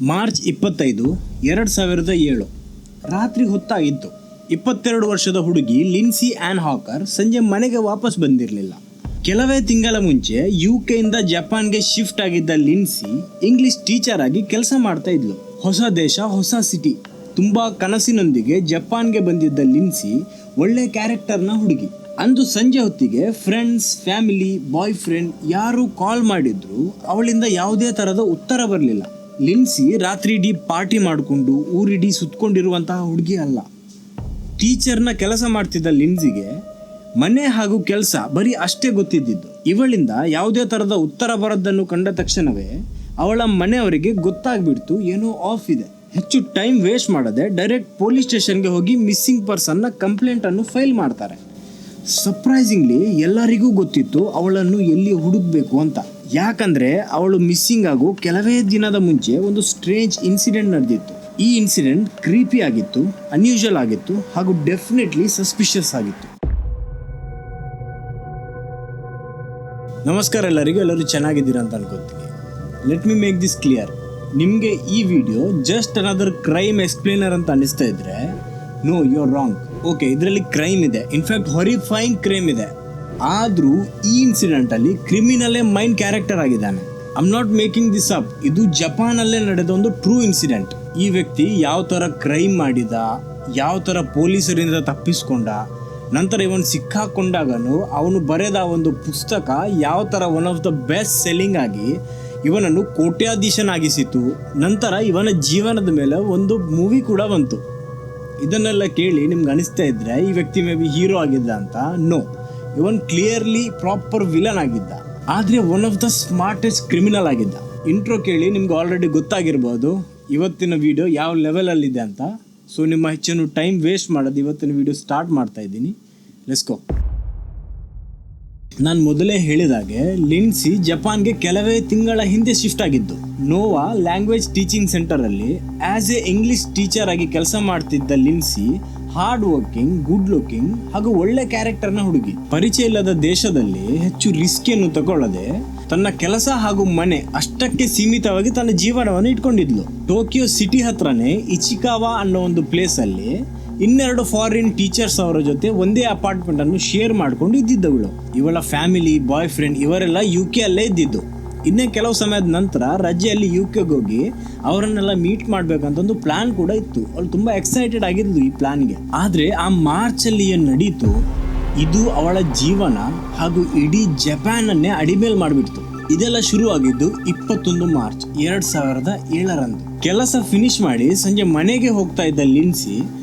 March 25, 2007 ರಾತ್ರಿ ಹೊತ್ತಾಗಿತ್ತು. 22 ವರ್ಷದ ಹುಡುಗಿ ಲಿನ್ಸಿ ಆನ್ ಹಾಕರ್ ಸಂಜೆ ಮನೆಗೆ ವಾಪಸ್ ಬಂದಿರಲಿಲ್ಲ. ಕೆಲವೇ ತಿಂಗಳ ಮುಂಚೆ UK ಜಪಾನ್ಗೆ ಶಿಫ್ಟ್ ಆಗಿದ್ದ ಲಿನ್ಸಿ ಇಂಗ್ಲಿಷ್ ಟೀಚರ್ ಆಗಿ ಕೆಲಸ ಮಾಡ್ತಾ ಇದ್ಲು. ಹೊಸ ದೇಶ, ಹೊಸ ಸಿಟಿ, ತುಂಬಾ ಕನಸಿನೊಂದಿಗೆ ಜಪಾನ್ಗೆ ಬಂದಿದ್ದ ಲಿನ್ಸಿ ಒಳ್ಳೆ ಕ್ಯಾರೆಕ್ಟರ್ನ ಹುಡುಗಿ. ಅಂದು ಸಂಜೆ ಹೊತ್ತಿಗೆ ಫ್ರೆಂಡ್ಸ್, ಫ್ಯಾಮಿಲಿ, ಬಾಯ್ ಫ್ರೆಂಡ್ ಯಾರು ಕಾಲ್ ಮಾಡಿದ್ರು ಅವಳಿಂದ ಯಾವುದೇ ತರಹದ ಉತ್ತರ ಬರಲಿಲ್ಲ. ಲಿನ್ಸಿ ರಾತ್ರಿ ಇಡೀ ಪಾರ್ಟಿ ಮಾಡಿಕೊಂಡು ಊರಿಡೀ ಸುತ್ತಕೊಂಡಿರುವಂತಹ ಹುಡುಗಿ ಅಲ್ಲ. ಟೀಚರ್ನ ಕೆಲಸ ಮಾಡ್ತಿದ್ದ ಲಿನ್ಸಿಗೆ ಮನೆ ಹಾಗೂ ಕೆಲಸ ಬರೀ ಅಷ್ಟೇ ಗೊತ್ತಿದ್ದಿದ್ದು. ಇವಳಿಂದ ಯಾವುದೇ ಥರದ ಉತ್ತರ ಬರೋದನ್ನು ಕಂಡ ತಕ್ಷಣವೇ ಅವಳ ಮನೆಯವರಿಗೆ ಗೊತ್ತಾಗ್ಬಿಡ್ತು ಏನೋ ಆಫ್ ಇದೆ. ಹೆಚ್ಚು ಟೈಮ್ ವೇಸ್ಟ್ ಮಾಡದೆ ಡೈರೆಕ್ಟ್ ಪೊಲೀಸ್ ಸ್ಟೇಷನ್ಗೆ ಹೋಗಿ ಮಿಸ್ಸಿಂಗ್ ಪರ್ಸನ್ನ ಕಂಪ್ಲೇಂಟನ್ನು ಫೈಲ್ ಮಾಡ್ತಾರೆ. ಸರ್ಪ್ರೈಸಿಂಗ್ಲಿ ಎಲ್ಲರಿಗೂ ಗೊತ್ತಿತ್ತು ಅವಳನ್ನು ಎಲ್ಲಿ ಹುಡುಕ್ಬೇಕು ಅಂತ. ಯಾಕಂದ್ರೆ ಅವಳು ಮಿಸ್ಸಿಂಗ್ ಆಗೋ ಕೆಲವೇ ದಿನದ ಮುಂಚೆ ಒಂದು ಸ್ಟ್ರೇಂಜ್ ಇನ್ಸಿಡೆಂಟ್ ನಡೆದಿತ್ತು. ಈ ಇನ್ಸಿಡೆಂಟ್ ಕ್ರೀಪಿ ಆಗಿತ್ತು, ಅನ್ಯೂಶುವಲ್ ಆಗಿತ್ತು ಹಾಗೂ ಡೆಫಿನೆಟ್ಲಿ ಸಸ್ಪಿಷಿಯಸ್ ಆಗಿತ್ತು. ನಮಸ್ಕಾರ ಎಲ್ಲರೂ ಚೆನ್ನಾಗಿದ್ದೀರಾ ಅಂತ ಅನ್ಕೋತೀನಿ. Let me make this clear. ನಿಮಗೆ ಈ video just another crime explainer ಅಂತ ಅನಿಸ್ತಾ ಇದ್ರೆ no, you are wrong. Okay, ಇದರಲ್ಲಿ ಕ್ರೈಮ್ ಇದೆ, ಇನ್ಫ್ಯಾಕ್ಟ್ ಹೊರಿಫೈಯಿಂಗ್ ಕ್ರೈಮ್ ಇದೆ. ಆದರೂ ಈ ಇನ್ಸಿಡೆಂಟ್ ಅಲ್ಲಿ ಕ್ರಿಮಿನಲ್ಲೇ ಮೈನ್ ಕ್ಯಾರೆಕ್ಟರ್ ಆಗಿದ್ದಾನೆ. I am not making this up. ಇದು ಜಪಾನಲ್ಲೇ ನಡೆದ ಒಂದು ಟ್ರೂ ಇನ್ಸಿಡೆಂಟ್. ಈ ವ್ಯಕ್ತಿ ಯಾವ ಥರ ಕ್ರೈಮ್ ಮಾಡಿದ, ಯಾವ ಥರ ಪೊಲೀಸರಿಂದ ತಪ್ಪಿಸ್ಕೊಂಡ, ನಂತರ ಇವನು ಸಿಕ್ಕಾಕೊಂಡಾಗನು ಅವನು ಬರೆದ ಒಂದು ಪುಸ್ತಕ ಯಾವ ಥರ one of the best selling ಆಗಿ ಇವನನ್ನು ಕೋಟ್ಯಾಧೀಶನಾಗಿಸಿತು. ನಂತರ ಇವನ ಜೀವನದ ಮೇಲೆ ಒಂದು ಮೂವಿ ಕೂಡ ಬಂತು. ಇದನ್ನೆಲ್ಲ ಕೇಳಿ ನಿಮ್ಗೆ ಅನಿಸ್ತಾ ಇದ್ರೆ ಈ ವ್ಯಕ್ತಿ ಮೇ ಬಿ ಹೀರೋ ಆಗಿದ್ದ ಅಂತ. ನೋ, ಇವನ್ ಕ್ಲಿಯರ್ಲಿ ಪ್ರಾಪರ್ ವಿಲನ್ ಆಗಿದ್ದ, ಆದರೆ one of the smartest criminal ಆಗಿದ್ದ. ಇಂಟ್ರೋ ಕೇಳಿ ನಿಮ್ಗೆ ಆಲ್ರೆಡಿ ಗೊತ್ತಾಗಿರ್ಬೋದು ಇವತ್ತಿನ ವಿಡಿಯೋ ಯಾವ ಲೆವೆಲಲ್ಲಿದೆ ಅಂತ. ಸೊ ನಿಮ್ಮ ಹೆಚ್ಚಿನ ಟೈಮ್ ವೇಸ್ಟ್ ಮಾಡೋದು ಇವತ್ತಿನ ವಿಡಿಯೋ ಸ್ಟಾರ್ಟ್ ಮಾಡ್ತಾ ಇದ್ದೀನಿ. Let's go. ನಾನು ಮೊದಲೇ ಹೇಳಿದಾಗೆ ಲಿನ್ಸಿ ಜಪಾನ್ಗೆ ಕೆಲವೇ ತಿಂಗಳ ಹಿಂದೆ ಶಿಫ್ಟ್ ಆಗಿದ್ದು. ನೋವಾ ಲ್ಯಾಂಗ್ವೇಜ್ ಟೀಚಿಂಗ್ ಸೆಂಟರಲ್ಲಿ ಆಸ್ ಎ ಇಂಗ್ಲಿಷ್ ಟೀಚರ್ ಆಗಿ ಕೆಲಸ ಮಾಡ್ತಿದ್ದ Lincy hard working, good looking ಹಾಗೂ ಒಳ್ಳೆ ಕ್ಯಾರೆಕ್ಟರ್ನ ಹುಡುಗಿ. ಪರಿಚಯ ಇಲ್ಲದ ದೇಶದಲ್ಲಿ ಹೆಚ್ಚು ರಿಸ್ಕಿಯನ್ನು ತಗೊಳ್ಳದೆ ತನ್ನ ಕೆಲಸ ಹಾಗೂ ಮನೆ ಅಷ್ಟಕ್ಕೆ ಸೀಮಿತವಾಗಿ ತನ್ನ ಜೀವನವನ್ನು ಇಟ್ಕೊಂಡಿದ್ಲು. ಟೋಕಿಯೋ ಸಿಟಿ ಹತ್ರನೇ ಇಚಿಕಾವಾ ಅನ್ನೋ ಒಂದು ಪ್ಲೇಸ್ ಅಲ್ಲಿ 12 ಫಾರಿನ್ ಟೀಚರ್ಸ್ ಅವರ ಜೊತೆ ಒಂದೇ ಅಪಾರ್ಟ್ಮೆಂಟ್ ಅನ್ನು ಶೇರ್ ಮಾಡ್ಕೊಂಡು ಇದ್ದಿದ್ದವಳು. ಇವಳ ಫ್ಯಾಮಿಲಿ, ಬಾಯ್ ಫ್ರೆಂಡ್ ಇವರೆಲ್ಲ UK ಅಲ್ಲೇ ಇದ್ದಿದ್ದು. ಇನ್ನೇ ಕೆಲವು ಸಮಯದ ನಂತರ ರಜೆಯಲ್ಲಿ UKಗೆ ಹೋಗಿ ಅವರನ್ನೆಲ್ಲ ಮೀಟ್ ಮಾಡ್ಬೇಕಂತ ಒಂದು ಪ್ಲಾನ್ ಕೂಡ ಇತ್ತು. ಅವಳು ತುಂಬಾ ಎಕ್ಸೈಟೆಡ್ ಆಗಿದ್ಲು ಈ ಪ್ಲಾನ್ಗೆ. ಆದ್ರೆ ಆ ಮಾರ್ಚ್ ಅಲ್ಲಿ ಏನ್ ನಡೀತು, ಇದು ಅವಳ ಜೀವನ ಹಾಗೂ ಇಡೀ ಜಪಾನ್ ಅನ್ನೇ ಅಡಿಮೇಲ್ ಮಾಡಿಬಿಡ್ತು. ಇದೆಲ್ಲ ಶುರು ಆಗಿದ್ದು 21 ಮಾರ್ಚ್ 2007 ಕೆಲಸ ಫಿನಿಶ್ ಮಾಡಿ ಸಂಜೆ ಮನೆಗೆ ಹೋಗ್ತಾ ಇದ್ದ ಲಿನ್ಸಿ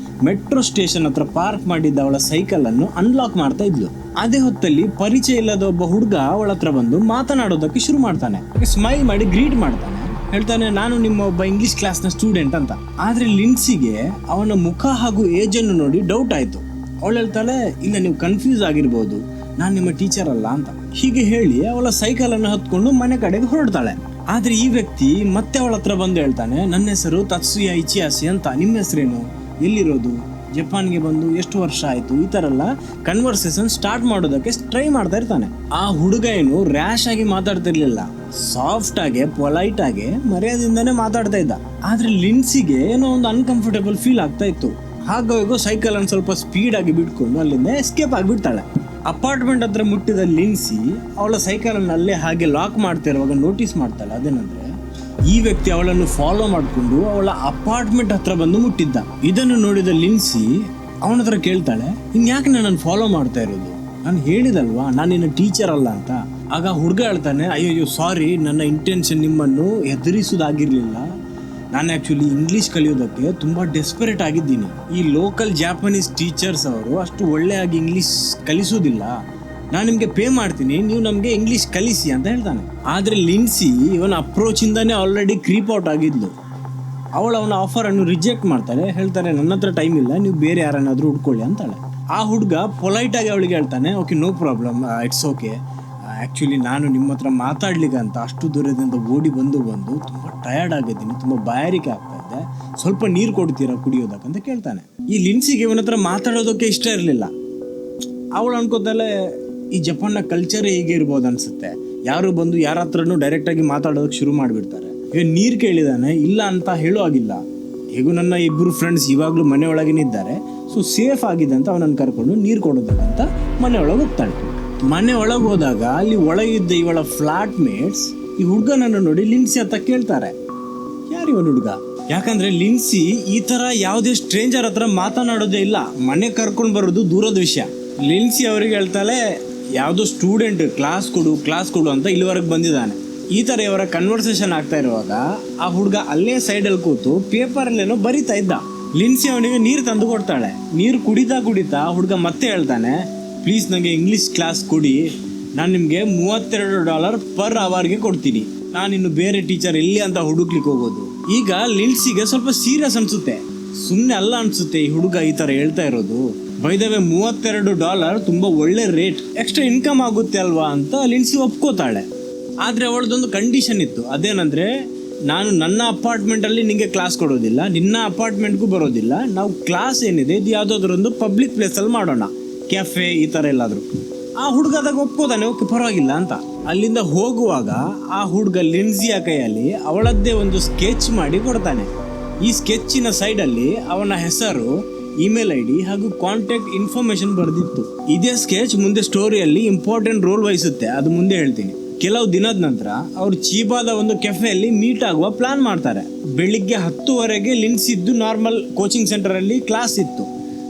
ಮೆಟ್ರೋ ಸ್ಟೇಷನ್ ಹತ್ರ ಪಾರ್ಕ್ ಮಾಡಿದ್ದ ಅವಳ ಸೈಕಲ್ ಅನ್ನು ಅನ್ಲಾಕ್ ಮಾಡ್ತಾ ಇದ್ಲು. ಅದೇ ಹೊತ್ತಲ್ಲಿ ಪರಿಚಯ ಇಲ್ಲದ ಒಬ್ಬ ಹುಡುಗ ಅವಳ ಹತ್ರ ಬಂದು ಮಾತನಾಡೋದಕ್ಕೆ ಶುರು ಮಾಡ್ತಾನೆ. ಸ್ಮೈಲ್ ಮಾಡಿ ಗ್ರೀಟ್ ಮಾಡ್ತಾನೆ, ಹೇಳ್ತಾನೆ ನಾನು ನಿಮ್ಮ ಒಬ್ಬ ಇಂಗ್ಲಿಷ್ ಕ್ಲಾಸ್ನ ಸ್ಟೂಡೆಂಟ್ ಅಂತ. ಆದ್ರೆ ಲಿನ್ಸಿಗೆ ಅವನ ಮುಖ ಹಾಗೂ ಏಜ್ ಅನ್ನು ನೋಡಿ ಡೌಟ್ ಆಯ್ತು. ಅವಳು ಹೇಳ್ತಾಳೆ, ಇಲ್ಲ ನೀವು ಕನ್ಫ್ಯೂಸ್ ಆಗಿರ್ಬೋದು, ನಾನು ನಿಮ್ಮ ಟೀಚರ್ ಅಲ್ಲ ಅಂತ. ಹೀಗೆ ಹೇಳಿ ಅವಳ ಸೈಕಲ್ ಅನ್ನು ಹತ್ಕೊಂಡು ಮನೆ ಕಡೆಗೆ ಹೊರಡ್ತಾಳೆ. ಆದ್ರೆ ಈ ವ್ಯಕ್ತಿ ಮತ್ತೆ ಅವಳ ಹತ್ರ ಬಂದು ಹೇಳ್ತಾನೆ, ನನ್ನ ಹೆಸರು ತತ್ಸುಯಾ ಇಚಿಯಾಸಿ ಅಂತ, ನಿಮ್ಮ ಹೆಸರೇನು, ಎಲ್ಲಿರೋದು, ಜಪಾನ್ಗೆ ಬಂದು ಎಷ್ಟು ವರ್ಷ ಆಯ್ತು, ಈ ತರ ಎಲ್ಲ ಕನ್ವರ್ಸೇಷನ್ ಸ್ಟಾರ್ಟ್ ಮಾಡೋದಕ್ಕೆ ಟ್ರೈ ಮಾಡ್ತಾ ಇರ್ತಾನೆ. ಆ ಹುಡುಗ ಏನು ರ್ಯಾಶ್ ಆಗಿ ಮಾತಾಡ್ತಿರ್ಲಿಲ್ಲ, ಸಾಫ್ಟ್ ಆಗಿ, ಪೊಲೈಟ್ ಆಗಿ, ಮರ್ಯಾದೆಯಿಂದಾನೇ ಮಾತಾಡ್ತಾ ಇದ್ದ. ಆದ್ರೆ ಲಿನ್ಸಿಗೆ ಏನೋ ಒಂದು ಅನ್ಕಂಫರ್ಟೇಬಲ್ ಫೀಲ್ ಆಗ್ತಾ ಇತ್ತು. ಹಾಗೋ ಸೈಕಲ್ ಅನ್ನು ಸ್ವಲ್ಪ ಸ್ಪೀಡ್ ಆಗಿ ಬಿಟ್ಕೊಂಡು ಅಲ್ಲಿಂದ ಎಸ್ಕೇಪ್ ಆಗಿಬಿಡ್ತಾಳೆ. ಅಪಾರ್ಟ್ಮೆಂಟ್ ಹತ್ರ ಮುಟ್ಟಿದ ಲಿನ್ಸಿ ಅವಳ ಸೈಕಲ್ ಅನ್ನು ಅಲ್ಲೇ ಹಾಗೆ ಲಾಕ್ ಮಾಡ್ತಿರುವಾಗ ನೋಟಿಸ್ ಮಾಡ್ತಾಳೆ. ಅದೇನಂದ್ರೆ ಈ ವ್ಯಕ್ತಿ ಅವಳನ್ನು ಫಾಲೋ ಮಾಡಿಕೊಂಡು ಅವಳ ಅಪಾರ್ಟ್ಮೆಂಟ್ ಹತ್ರ ಬಂದು ಮುಟ್ಟಿದ್ದ. ಇದನ್ನು ನೋಡಿದ ಲಿನ್ಸಿ ಅವನ ಹತ್ರ ಕೇಳ್ತಾಳೆ, ಇನ್ಯಾಕೆ ನನ್ನನ್ನು ಫಾಲೋ ಮಾಡ್ತಾ ಇರೋದು, ನಾನು ಹೇಳಿದಲ್ವಾ ನಾನು ನಿನ್ನ ಟೀಚರ್ ಅಲ್ಲ ಅಂತ. ಆಗ ಹುಡುಗ ಹೇಳ್ತಾನೆ, ಅಯ್ಯೋ ಸಾರಿ, ನನ್ನ ಇಂಟೆನ್ಷನ್ ನಿಮ್ಮನ್ನು ಹೆದರಿಸೋದಾಗಿರ್ಲಿಲ್ಲ. ನಾನು ಆ್ಯಕ್ಚುಲಿ ಇಂಗ್ಲೀಷ್ ಕಲಿಯೋದಕ್ಕೆ ತುಂಬ ಡೆಸ್ಪರೇಟ್ ಆಗಿದ್ದೀನಿ. ಈ ಲೋಕಲ್ ಜಾಪನೀಸ್ ಟೀಚರ್ಸ್ ಅವರು ಅಷ್ಟು ಒಳ್ಳೆಯಾಗಿ ಇಂಗ್ಲೀಷ್ ಕಲಿಸೋದಿಲ್ಲ. ನಾನು ನಿಮಗೆ ಪೇ ಮಾಡ್ತೀನಿ, ನೀವು ನಮಗೆ ಇಂಗ್ಲೀಷ್ ಕಲಿಸಿ ಅಂತ ಹೇಳ್ತಾನೆ. ಆದರೆ ಲಿನ್ಸಿ ಇವನ ಅಪ್ರೋಚಿಂದಾನೇ ಆಲ್ರೆಡಿ ಕ್ರೀಪ್ ಔಟ್ ಆಗಿದ್ಲು. ಅವನ ಆಫರನ್ನು ರಿಜೆಕ್ಟ್ ಮಾಡ್ತಾಳೆ. ಹೇಳ್ತಾರೆ, ನನ್ನ ಹತ್ರ ಟೈಮ್ ಇಲ್ಲ, ನೀವು ಬೇರೆ ಯಾರನ್ನಾದರೂ ಹುಡ್ಕೊಳ್ಳಿ ಅಂತಾಳೆ. ಆ ಹುಡುಗ ಪೊಲೈಟಾಗಿ ಅವಳಿಗೆ ಹೇಳ್ತಾನೆ, okay no problem, it's okay, actually ನಾನು ನಿಮ್ಮ ಹತ್ರ ಮಾತಾಡ್ಲಿಕ್ಕೆ ಅಂತ ಅಷ್ಟು ದೂರದಿಂದ ಓಡಿ ಬಂದು ತುಂಬ ಟಯರ್ಡ್ ಆಗಿದ್ದೀನಿ, ತುಂಬ ಬಾಯಾರಿಕೆ ಆಗ್ತಾ ಇದೆ, ಸ್ವಲ್ಪ ನೀರು ಕೊಡ್ತೀರಾ ಕುಡಿಯೋದಕ್ಕಂತ ಕೇಳ್ತಾನೆ. ಈ ಲಿನ್ಸಿಗೆ ಇವನ ಹತ್ರ ಮಾತಾಡೋದಕ್ಕೆ ಇಷ್ಟ ಇರಲಿಲ್ಲ. ಅವಳು ಅನ್ಕೋತಾಳೆ, ಈ ಜಪಾನ್ನ ಕಲ್ಚರೇ ಹೀಗೆ ಇರ್ಬೋದು ಅನ್ಸುತ್ತೆ, ಯಾರು ಬಂದು ಯಾರ ಹತ್ರನೂ ಡೈರೆಕ್ಟಾಗಿ ಮಾತಾಡೋದಕ್ಕೆ ಶುರು ಮಾಡಿಬಿಡ್ತಾರೆ. ಈಗ ನೀರು ಕೇಳಿದಾನೆ, ಇಲ್ಲ ಅಂತ ಹೇಳೋ ಆಗಿಲ್ಲ. ಹೇಗೂ ನನ್ನ ಇಬ್ಬರು ಫ್ರೆಂಡ್ಸ್ ಇವಾಗಲೂ ಮನೆ ಒಳಗೇನೆ ಇದ್ದಾರೆ, ಸೊ ಸೇಫ್ ಆಗಿದೆ ಅಂತ ಅವನನ್ನು ಕರ್ಕೊಂಡು ನೀರು ಕೊಡೋದಂತ ಮನೆ ಒಳಗೆ ಹೋಗ್ತಾಳೆ. ಮನೆ ಒಳಗೆ ಹೋದಾಗ ಅಲ್ಲಿ ಒಳಗಿದ್ದ ಇವಳ ಫ್ಲಾಟ್ ಮೇಟ್ಸ್ ಈ ಹುಡುಗನನ್ನು ನೋಡಿ ಲಿನ್ಸಿ ಅಂತ ಕೇಳ್ತಾರೆ, ಯಾರು ಇವನು ಹುಡುಗ? ಯಾಕಂದ್ರೆ ಲಿನ್ಸಿ ಈ ತರ ಯಾವುದೇ ಸ್ಟ್ರೇಂಜರ್ ಹತ್ರ ಮಾತನಾಡೋದೇ ಇಲ್ಲ, ಮನೆ ಕರ್ಕೊಂಡು ಬರೋದು ದೂರದ ವಿಷಯ. ಲಿನ್ಸಿ ಅವರಿಗೆ ಹೇಳ್ತಾಳೆ, ಯಾವುದೋ ಸ್ಟೂಡೆಂಟ್ ಕ್ಲಾಸ್ ಕೊಡು ಅಂತ ಇಲ್ಲಿವರೆಗೆ ಬಂದಿದ್ದಾನೆ. ಈ ಥರ ಇವರ ಕನ್ವರ್ಸೇಷನ್ ಆಗ್ತಾ ಇರುವಾಗ ಆ ಹುಡುಗ ಅಲ್ಲೇ ಸೈಡಲ್ಲಿ ಕೂತು ಪೇಪರಲ್ಲೇನೋ ಬರಿತಾ ಇದ್ದ. ಲಿನ್ಸಿ ಅವನಿಗೆ ನೀರು ತಂದು ಕೊಡ್ತಾಳೆ. ನೀರು ಕುಡಿತಾ ಹುಡುಗ ಮತ್ತೆ ಹೇಳ್ತಾನೆ, ಪ್ಲೀಸ್ ನನಗೆ ಇಂಗ್ಲೀಷ್ ಕ್ಲಾಸ್ ಕೊಡಿ, ನಾನು ನಿಮಗೆ $32 ಪರ್ ಅವರ್ಗೆ ಕೊಡ್ತೀನಿ, ನಾನಿನ್ನು ಬೇರೆ ಟೀಚರ್ ಎಲ್ಲಿ ಅಂತ ಹುಡುಕ್ಲಿಕ್ಕೆ ಹೋಗೋದು. ಈಗ ಲಿನ್ಸಿಗೆ ಸ್ವಲ್ಪ ಸೀರಿಯಸ್ ಅನಿಸುತ್ತೆ, ಸುಮ್ಮನೆ ಅಲ್ಲ ಅನಿಸುತ್ತೆ ಈ ಹುಡುಗ ಈ ಥರ ಹೇಳ್ತಾ ಇರೋದು. ಬೈ ದ ವೇ $32 ತುಂಬ ಒಳ್ಳೆ ರೇಟ್, ಎಕ್ಸ್ಟ್ರಾ ಇನ್ಕಮ್ ಆಗುತ್ತೆ ಅಲ್ವಾ ಅಂತ ಲಿನ್ಸಿ ಒಪ್ಕೋತಾಳೆ. ಆದರೆ ಅವಳದೊಂದು ಕಂಡೀಷನ್ ಇತ್ತು, ಅದೇನಂದರೆ ನಾನು ನನ್ನ ಅಪಾರ್ಟ್ಮೆಂಟಲ್ಲಿ ನಿಮಗೆ ಕ್ಲಾಸ್ ಕೊಡೋದಿಲ್ಲ, ನಿನ್ನ ಅಪಾರ್ಟ್ಮೆಂಟ್ಗೂ ಬರೋದಿಲ್ಲ, ನಾವು ಕ್ಲಾಸ್ ಏನಿದೆ ಇದು ಯಾವುದಾದ್ರೊಂದು ಪಬ್ಲಿಕ್ ಪ್ಲೇಸಲ್ಲಿ ಮಾಡೋಣ, ಕೆಫೆ ಈ ಥರ ಎಲ್ಲಾದರೂ. ಆ ಹುಡುಗದಾಗ ಒಪ್ಕೋತಾನೆ, ಓಕೆ ಪರವಾಗಿಲ್ಲ ಅಂತ. ಅಲ್ಲಿಂದ ಹೋಗುವಾಗ ಆ ಹುಡುಗ ಲಿನ್ಸಿಯ ಕೈಯಲ್ಲಿ ಅವಳದ್ದೇ ಒಂದು ಸ್ಕೆಚ್ ಮಾಡಿ ಕೊಡ್ತಾನೆ. ಈ ಸ್ಕೆಚ್ಚಿನ ಸೈಡಲ್ಲಿ ಅವನ ಹೆಸರು, ಇಮೇಲ್ ID ಹಾಗೂ ಕಾಂಟ್ಯಾಕ್ಟ್ ಇನ್ಫಾರ್ಮೇಶನ್ ಬರೆದಿತ್ತು. ಇದೇ ಸ್ಕೆಚ್ ಮುಂದೆ ಸ್ಟೋರಿಯಲ್ಲಿ ಇಂಪಾರ್ಟೆಂಟ್ ರೋಲ್ ವಹಿಸುತ್ತೆ, ಅದು ಮುಂದೆ ಹೇಳ್ತೀನಿ. ಕೆಲವು ದಿನದ ನಂತರ ಅವರು ಚೀಬಾದ ಒಂದು ಕೆಫೆಯಲ್ಲಿ ಮೀಟ್ ಆಗುವ ಪ್ಲಾನ್ ಮಾಡ್ತಾರೆ. ಬೆಳಿಗ್ಗೆ 10 ಲಿನ್ಸಿದ್ದು ನಾರ್ಮಲ್ ಕೋಚಿಂಗ್ ಸೆಂಟರಲ್ಲಿ ಕ್ಲಾಸ್ ಇತ್ತು.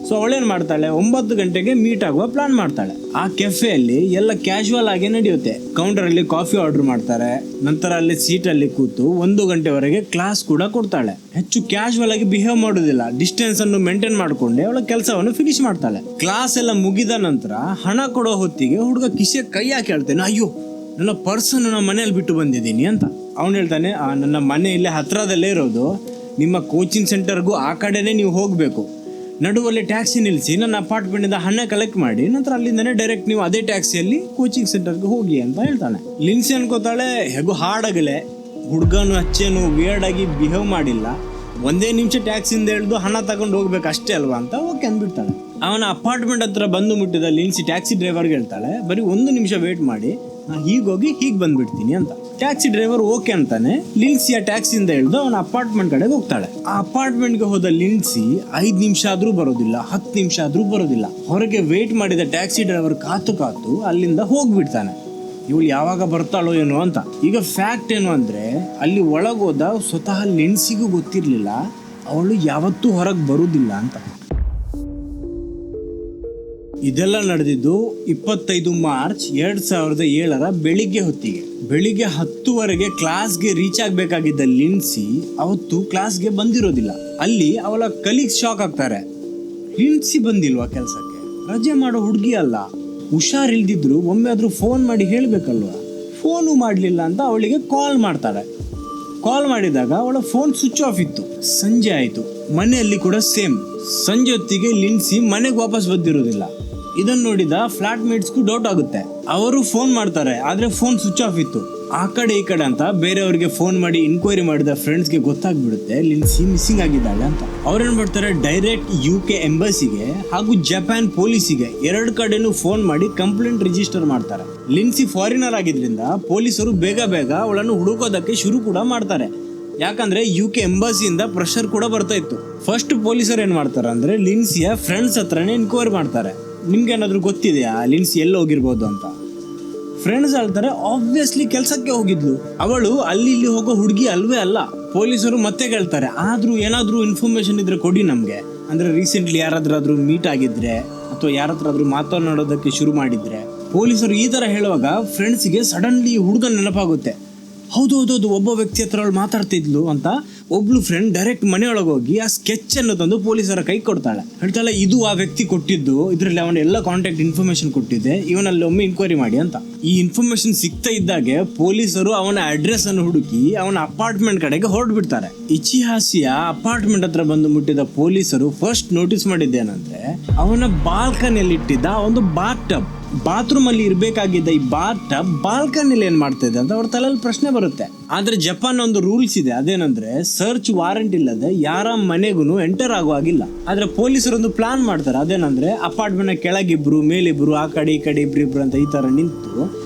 ಸೊ ಅವಳೇನು ಮಾಡ್ತಾಳೆ, 9 ಗಂಟೆಗೆ ಮೀಟ್ ಆಗುವ ಪ್ಲಾನ್ ಮಾಡ್ತಾಳೆ. ಆ ಕೆಫೆಯಲ್ಲಿ ಎಲ್ಲ ಕ್ಯಾಶುವಲ್ ಆಗಿ ನಡೆಯುತ್ತೆ. ಕೌಂಟರಲ್ಲಿ ಕಾಫಿ ಆರ್ಡರ್ ಮಾಡ್ತಾರೆ, ನಂತರ ಅಲ್ಲಿ ಸೀಟಲ್ಲಿ ಕೂತು 1 ಗಂಟೆವರೆಗೆ ಕ್ಲಾಸ್ ಕೂಡ ಕೊಡ್ತಾಳೆ. ಹೆಚ್ಚು ಕ್ಯಾಶುವಲ್ ಆಗಿ ಬಿಹೇವ್ ಮಾಡೋದಿಲ್ಲ, ಡಿಸ್ಟೆನ್ಸ್ ಅನ್ನು ಮೇಂಟೈನ್ ಮಾಡ್ಕೊಂಡೆ ಅವಳ ಕೆಲಸವನ್ನು ಫಿನಿಶ್ ಮಾಡ್ತಾಳೆ. ಕ್ಲಾಸ್ ಎಲ್ಲ ಮುಗಿದ ನಂತರ ಹಣ ಕೊಡೋ ಹೊತ್ತಿಗೆ ಹುಡುಗ ಕಿಸೆ ಕೈ ಹಾಕಿ ಹೇಳ್ತಾನೆ, ಅಯ್ಯೋ ನನ್ನ ಪರ್ಸನ್ನು ನಾನು ಮನೆಯಲ್ಲಿ ಬಿಟ್ಟು ಬಂದಿದ್ದೀನಿ ಅಂತ. ಅವನು ಹೇಳ್ತಾನೆ, ನನ್ನ ಮನೆ ಇಲ್ಲೇ ಹತ್ರದಲ್ಲೇ ಇರೋದು, ನಿಮ್ಮ ಕೋಚಿಂಗ್ ಸೆಂಟರ್ಗೂ ಆ ಕಡೆನೇ ನೀವು ಹೋಗಬೇಕು, ನಡುವಲ್ಲಿ ಟ್ಯಾಕ್ಸಿ ನಿಲ್ಲಿಸಿ ನನ್ನ ಅಪಾರ್ಟ್ಮೆಂಟಿಂದ ಹಣ ಕಲೆಕ್ಟ್ ಮಾಡಿ ನಂತರ ಅಲ್ಲಿಂದನೇ ಡೈರೆಕ್ಟ್ ನೀವು ಅದೇ ಟ್ಯಾಕ್ಸಿಯಲ್ಲಿ ಕೋಚಿಂಗ್ ಸೆಂಟರ್ಗೆ ಹೋಗಿ ಅಂತ ಹೇಳ್ತಾನೆ. ಲಿನ್ಸಿ ಅನ್ಕೋತಾಳೆ, ಹೇಗೂ ಹಾಡಾಗಲೇ ಹುಡುಗನು ಅಚ್ಚೇನು ವಿಯರ್ಡ್ ಆಗಿ ಬಿಹೇವ್ ಮಾಡಿಲ್ಲ, 1 ನಿಮಿಷ ಟ್ಯಾಕ್ಸಿಯಿಂದ ಹಿಡಿದು ಹಣ ತಗೊಂಡು ಹೋಗ್ಬೇಕು ಅಷ್ಟೇ ಅಲ್ವಾ ಅಂತ ಓಕೆ ಅಂದ್ಬಿಡ್ತಾಳೆ. ಅವನ ಅಪಾರ್ಟ್ಮೆಂಟ್ ಹತ್ರ ಬಂದು ಮುಟ್ಟಿದ ಲಿನ್ಸಿ ಟ್ಯಾಕ್ಸಿ ಡ್ರೈವರ್ಗೆ ಹೇಳ್ತಾಳೆ, ಬರೀ 1 ನಿಮಿಷ ವೇಟ್ ಮಾಡಿ, ನಾನು ಹೀಗೋಗಿ ಹೀಗೆ ಬಂದ್ಬಿಡ್ತೀನಿ ಅಂತ. ಟ್ಯಾಕ್ಸಿ ಡ್ರೈವರ್ ಓಕೆ ಅಂತಾನೆ. ಲಿನ್ಸಿಯ ಟ್ಯಾಕ್ಸಿಯಿಂದ ಇಳಿದು ಅವನ ಅಪಾರ್ಟ್ಮೆಂಟ್ ಕಡೆಗೆ ಹೋಗ್ತಾಳೆ. ಆ ಅಪಾರ್ಟ್ಮೆಂಟ್ಗೆ ಹೋದ ಲಿನ್ಸಿ 5 ನಿಮಿಷ ಆದ್ರೂ ಬರೋದಿಲ್ಲ, 10 ನಿಮಿಷ ಆದ್ರೂ ಬರೋದಿಲ್ಲ. ಹೊರಗೆ ವೇಟ್ ಮಾಡಿದ ಟ್ಯಾಕ್ಸಿ ಡ್ರೈವರ್ ಕಾತು ಅಲ್ಲಿಂದ ಹೋಗ್ಬಿಡ್ತಾನೆ. ಇವಳು ಯಾವಾಗ ಬರ್ತಾಳೋ ಏನೋ ಅಂತ. ಈಗ ಫ್ಯಾಕ್ಟ್ ಏನು ಅಂದ್ರೆ, ಅಲ್ಲಿ ಒಳಗೋದ ಸ್ವತಃ ಲಿನ್ಸಿಗೂ ಗೊತ್ತಿರ್ಲಿಲ್ಲ ಅವಳು ಯಾವತ್ತೂ ಹೊರಗೆ ಬರುವುದಿಲ್ಲ ಅಂತ. ಇದೆಲ್ಲ ನಡೆದಿದ್ದು 25 ಮಾರ್ಚ್ 2007 ಬೆಳಿಗ್ಗೆ ಹೊತ್ತಿಗೆ. ಬೆಳಿಗ್ಗೆ 10 ಕ್ಲಾಸ್ಗೆ ರೀಚ್ ಆಗಬೇಕಾಗಿದ್ದ ಲಿನ್ಸಿ ಅವತ್ತು ಕ್ಲಾಸ್ಗೆ ಬಂದಿರೋದಿಲ್ಲ. ಅಲ್ಲಿ ಅವಳ ಕಲೀಗ್ಸ್ ಶಾಕ್ ಆಗ್ತಾರೆ, ಲಿನ್ಸಿ ಬಂದಿಲ್ವಾ ಕೆಲಸಕ್ಕೆ? ರಜೆ ಮಾಡೋ ಹುಡುಗಿ ಅಲ್ಲ, ಹುಷಾರಿಲ್ದಿದ್ರು ಒಮ್ಮೆ ಆದ್ರೂ ಫೋನ್ ಮಾಡಿ ಹೇಳಬೇಕಲ್ವಾ? ಫೋನು ಮಾಡಲಿಲ್ಲ ಅಂತ ಅವಳಿಗೆ ಕಾಲ್ ಮಾಡ್ತಾಳೆ. ಕಾಲ್ ಮಾಡಿದಾಗ ಅವಳ ಫೋನ್ ಸ್ವಿಚ್ ಆಫ್ ಇತ್ತು. ಸಂಜೆ ಆಯಿತು, ಮನೆಯಲ್ಲಿ ಕೂಡ ಸೇಮ್. ಸಂಜೆ ಹೊತ್ತಿಗೆ ಲಿನ್ಸಿ ಮನೆಗೆ ವಾಪಸ್ ಬಂದಿರೋದಿಲ್ಲ. ಇದನ್ನು ನೋಡಿದ ಫ್ಲಾಟ್ ಮೇಟ್ಸ್ಗೂ ಡೌಟ್ ಆಗುತ್ತೆ. ಅವರು ಫೋನ್ ಮಾಡ್ತಾರೆ, ಆದರೆ ಫೋನ್ ಸ್ವಿಚ್ ಆಫ್ ಇತ್ತು. ಆ ಕಡೆ ಈ ಕಡೆ ಅಂತ ಬೇರೆಯವರಿಗೆ ಫೋನ್ ಮಾಡಿ ಇನ್ಕ್ವೈರಿ ಮಾಡಿದ ಫ್ರೆಂಡ್ಸ್ಗೆ ಗೊತ್ತಾಗ್ಬಿಡುತ್ತೆ ಲಿನ್ಸಿ ಮಿಸ್ಸಿಂಗ್ ಆಗಿದ್ದಾಳೆ ಅಂತ. ಅವ್ರೇನ್ ಮಾಡ್ತಾರೆ, ಡೈರೆಕ್ಟ್ UK ಎಂಬಸಿಗೆ ಹಾಗೂ ಜಪಾನ್ ಪೊಲೀಸಿಗೆ 2 ಕಡೆನೂ ಫೋನ್ ಮಾಡಿ ಕಂಪ್ಲೇಂಟ್ ರಿಜಿಸ್ಟರ್ ಮಾಡ್ತಾರೆ. ಲಿನ್ಸಿ ಫಾರಿನರ್ ಆಗಿದ್ರಿಂದ ಪೊಲೀಸರು ಬೇಗ ಅವಳನ್ನು ಹುಡುಕೋದಕ್ಕೆ ಶುರು ಕೂಡ ಮಾಡ್ತಾರೆ. ಯಾಕಂದ್ರೆ UK ಎಂಬಸಿಯಿಂದ ಪ್ರೆಷರ್ ಕೂಡ ಬರ್ತಾ ಇತ್ತು. ಫಸ್ಟ್ ಪೊಲೀಸರು ಏನ್ ಮಾಡ್ತಾರೆ ಅಂದ್ರೆ, ಲಿನ್ಸಿಯ ಫ್ರೆಂಡ್ಸ್ ಹತ್ರನೇ ಎನ್ಕ್ವೈರಿ ಮಾಡ್ತಾರೆ, ನಿಮ್ಗೆ ಏನಾದ್ರು ಗೊತ್ತಿದೆಯಾ ಲಿನ್ಸಿ ಎಲ್ಲಿ ಹೋಗಿರ್ಬೋದು ಅಂತ. ಫ್ರೆಂಡ್ಸ್ ಹೇಳ್ತಾರೆ, ಆಬ್ವಿಯಸ್ಲಿ ಕೆಲಸಕ್ಕೆ ಹೋಗಿದ್ಲು, ಅವಳು ಅಲ್ಲಿ ಇಲ್ಲಿ ಹೋಗೋ ಹುಡುಗಿ ಅಲ್ವೇ ಅಲ್ಲ. ಪೊಲೀಸರು ಮತ್ತೆ ಕೇಳ್ತಾರೆ, ಆದ್ರೂ ಏನಾದ್ರೂ ಇನ್ಫಾರ್ಮೇಶನ್ ಇದ್ರೆ ಕೊಡಿ ನಮ್ಗೆ, ಅಂದ್ರೆ ರೀಸೆಂಟ್ಲಿ ಯಾರಾದ್ರೂ ಮೀಟ್ ಆಗಿದ್ರೆ ಅಥವಾ ಯಾರತ್ರಾದ್ರೂ ಮಾತನಾಡೋದಕ್ಕೆ ಶುರು ಮಾಡಿದ್ರೆ. ಪೊಲೀಸರು ಈ ತರ ಹೇಳುವಾಗ ಫ್ರೆಂಡ್ಸ್ಗೆ ಸಡನ್ಲಿ ಹುಡುಗ ನೆನಪಾಗುತ್ತೆ. ಹೌದು ಒಬ್ಬ ವ್ಯಕ್ತಿ ಹತ್ರ ಅವಳು ಮಾತಾಡ್ತಿದ್ಲು ಅಂತ. ಒಬ್ಳು ಫ್ರೆಂಡ್ ಡೈರೆಕ್ಟ್ ಮನೆಯೊಳಗೆ ಹೋಗಿ ಆ ಸ್ಕೆಚ್ ಅನ್ನು ತಂದು ಪೊಲೀಸರ ಕೈ ಕೊಡ್ತಾಳೆ. ಹೇಳ್ತಾಳೆ, ಇದು ಆ ವ್ಯಕ್ತಿ ಕೊಟ್ಟಿದ್ದು, ಇದರಲ್ಲಿ ಅವನ ಎಲ್ಲ ಕಾಂಟ್ಯಾಕ್ಟ್ ಇನ್ಫಾರ್ಮೇಶನ್ ಕೊಟ್ಟಿದ್ದೆ, ಇವನಲ್ಲಿ ಒಮ್ಮೆ ಇನ್ಕ್ವೈರಿ ಮಾಡಿ ಅಂತ. ಈ ಇನ್ಫಾರ್ಮೇಶನ್ ಸಿಗ್ತಾ ಇದ್ದಾಗೆ ಪೊಲೀಸರು ಅವನ ಅಡ್ರೆಸ್ ಅನ್ನು ಹುಡುಕಿ ಅವನ ಅಪಾರ್ಟ್ಮೆಂಟ್ ಕಡೆಗೆ ಹೊರಡ್ಬಿಡ್ತಾರೆ. ಇಚಿಹಾಸಿಯ ಅಪಾರ್ಟ್ಮೆಂಟ್ ಹತ್ರ ಬಂದು ಮುಟ್ಟಿದ ಪೊಲೀಸರು ಫಸ್ಟ್ ನೋಟಿಸ್ ಮಾಡಿದ್ದೇನಂದ್ರೆ, ಅವನ ಬಾಲ್ಕನಿಯಲ್ಲಿ ಇಟ್ಟಿದ್ದ ಒಂದು ಬಾತ್ರೂಮ್ ಅಲ್ಲಿ ಇರ್ಬೇಕಾಗಿದ್ದ ಈ ಬಾಲ್ಕನಿಯಲ್ಲಿ ಏನ್ ಮಾಡ್ತಾ ಇದೆ ಅಂತ ಅವ್ರ ತಲೆಯಲ್ಲಿ ಪ್ರಶ್ನೆ ಬರುತ್ತೆ. ಆದ್ರೆ ಜಪಾನ್ ಒಂದು ರೂಲ್ಸ್ ಇದೆ, ಅದೇನಂದ್ರೆ ಸರ್ಚ್ ವಾರೆಂಟ್ ಇಲ್ಲದೆ ಯಾರ ಮನೆಗೂ ಎಂಟರ್ ಆಗುವಾಗಿಲ್ಲ. ಆದ್ರೆ ಪೊಲೀಸರೊಂದು ಪ್ಲಾನ್ ಮಾಡ್ತಾರೆ, ಅದೇನಂದ್ರೆ ಅಪಾರ್ಟ್ಮೆಂಟ್ ಕೆಳಗಿಬ್ರು ಮೇಲಿಬ್ರು ಆ ಕಡೆ ಈ ಕಡೆ ಇಬ್ರು ಅಂತ ಈ ತರ ನಿಂತು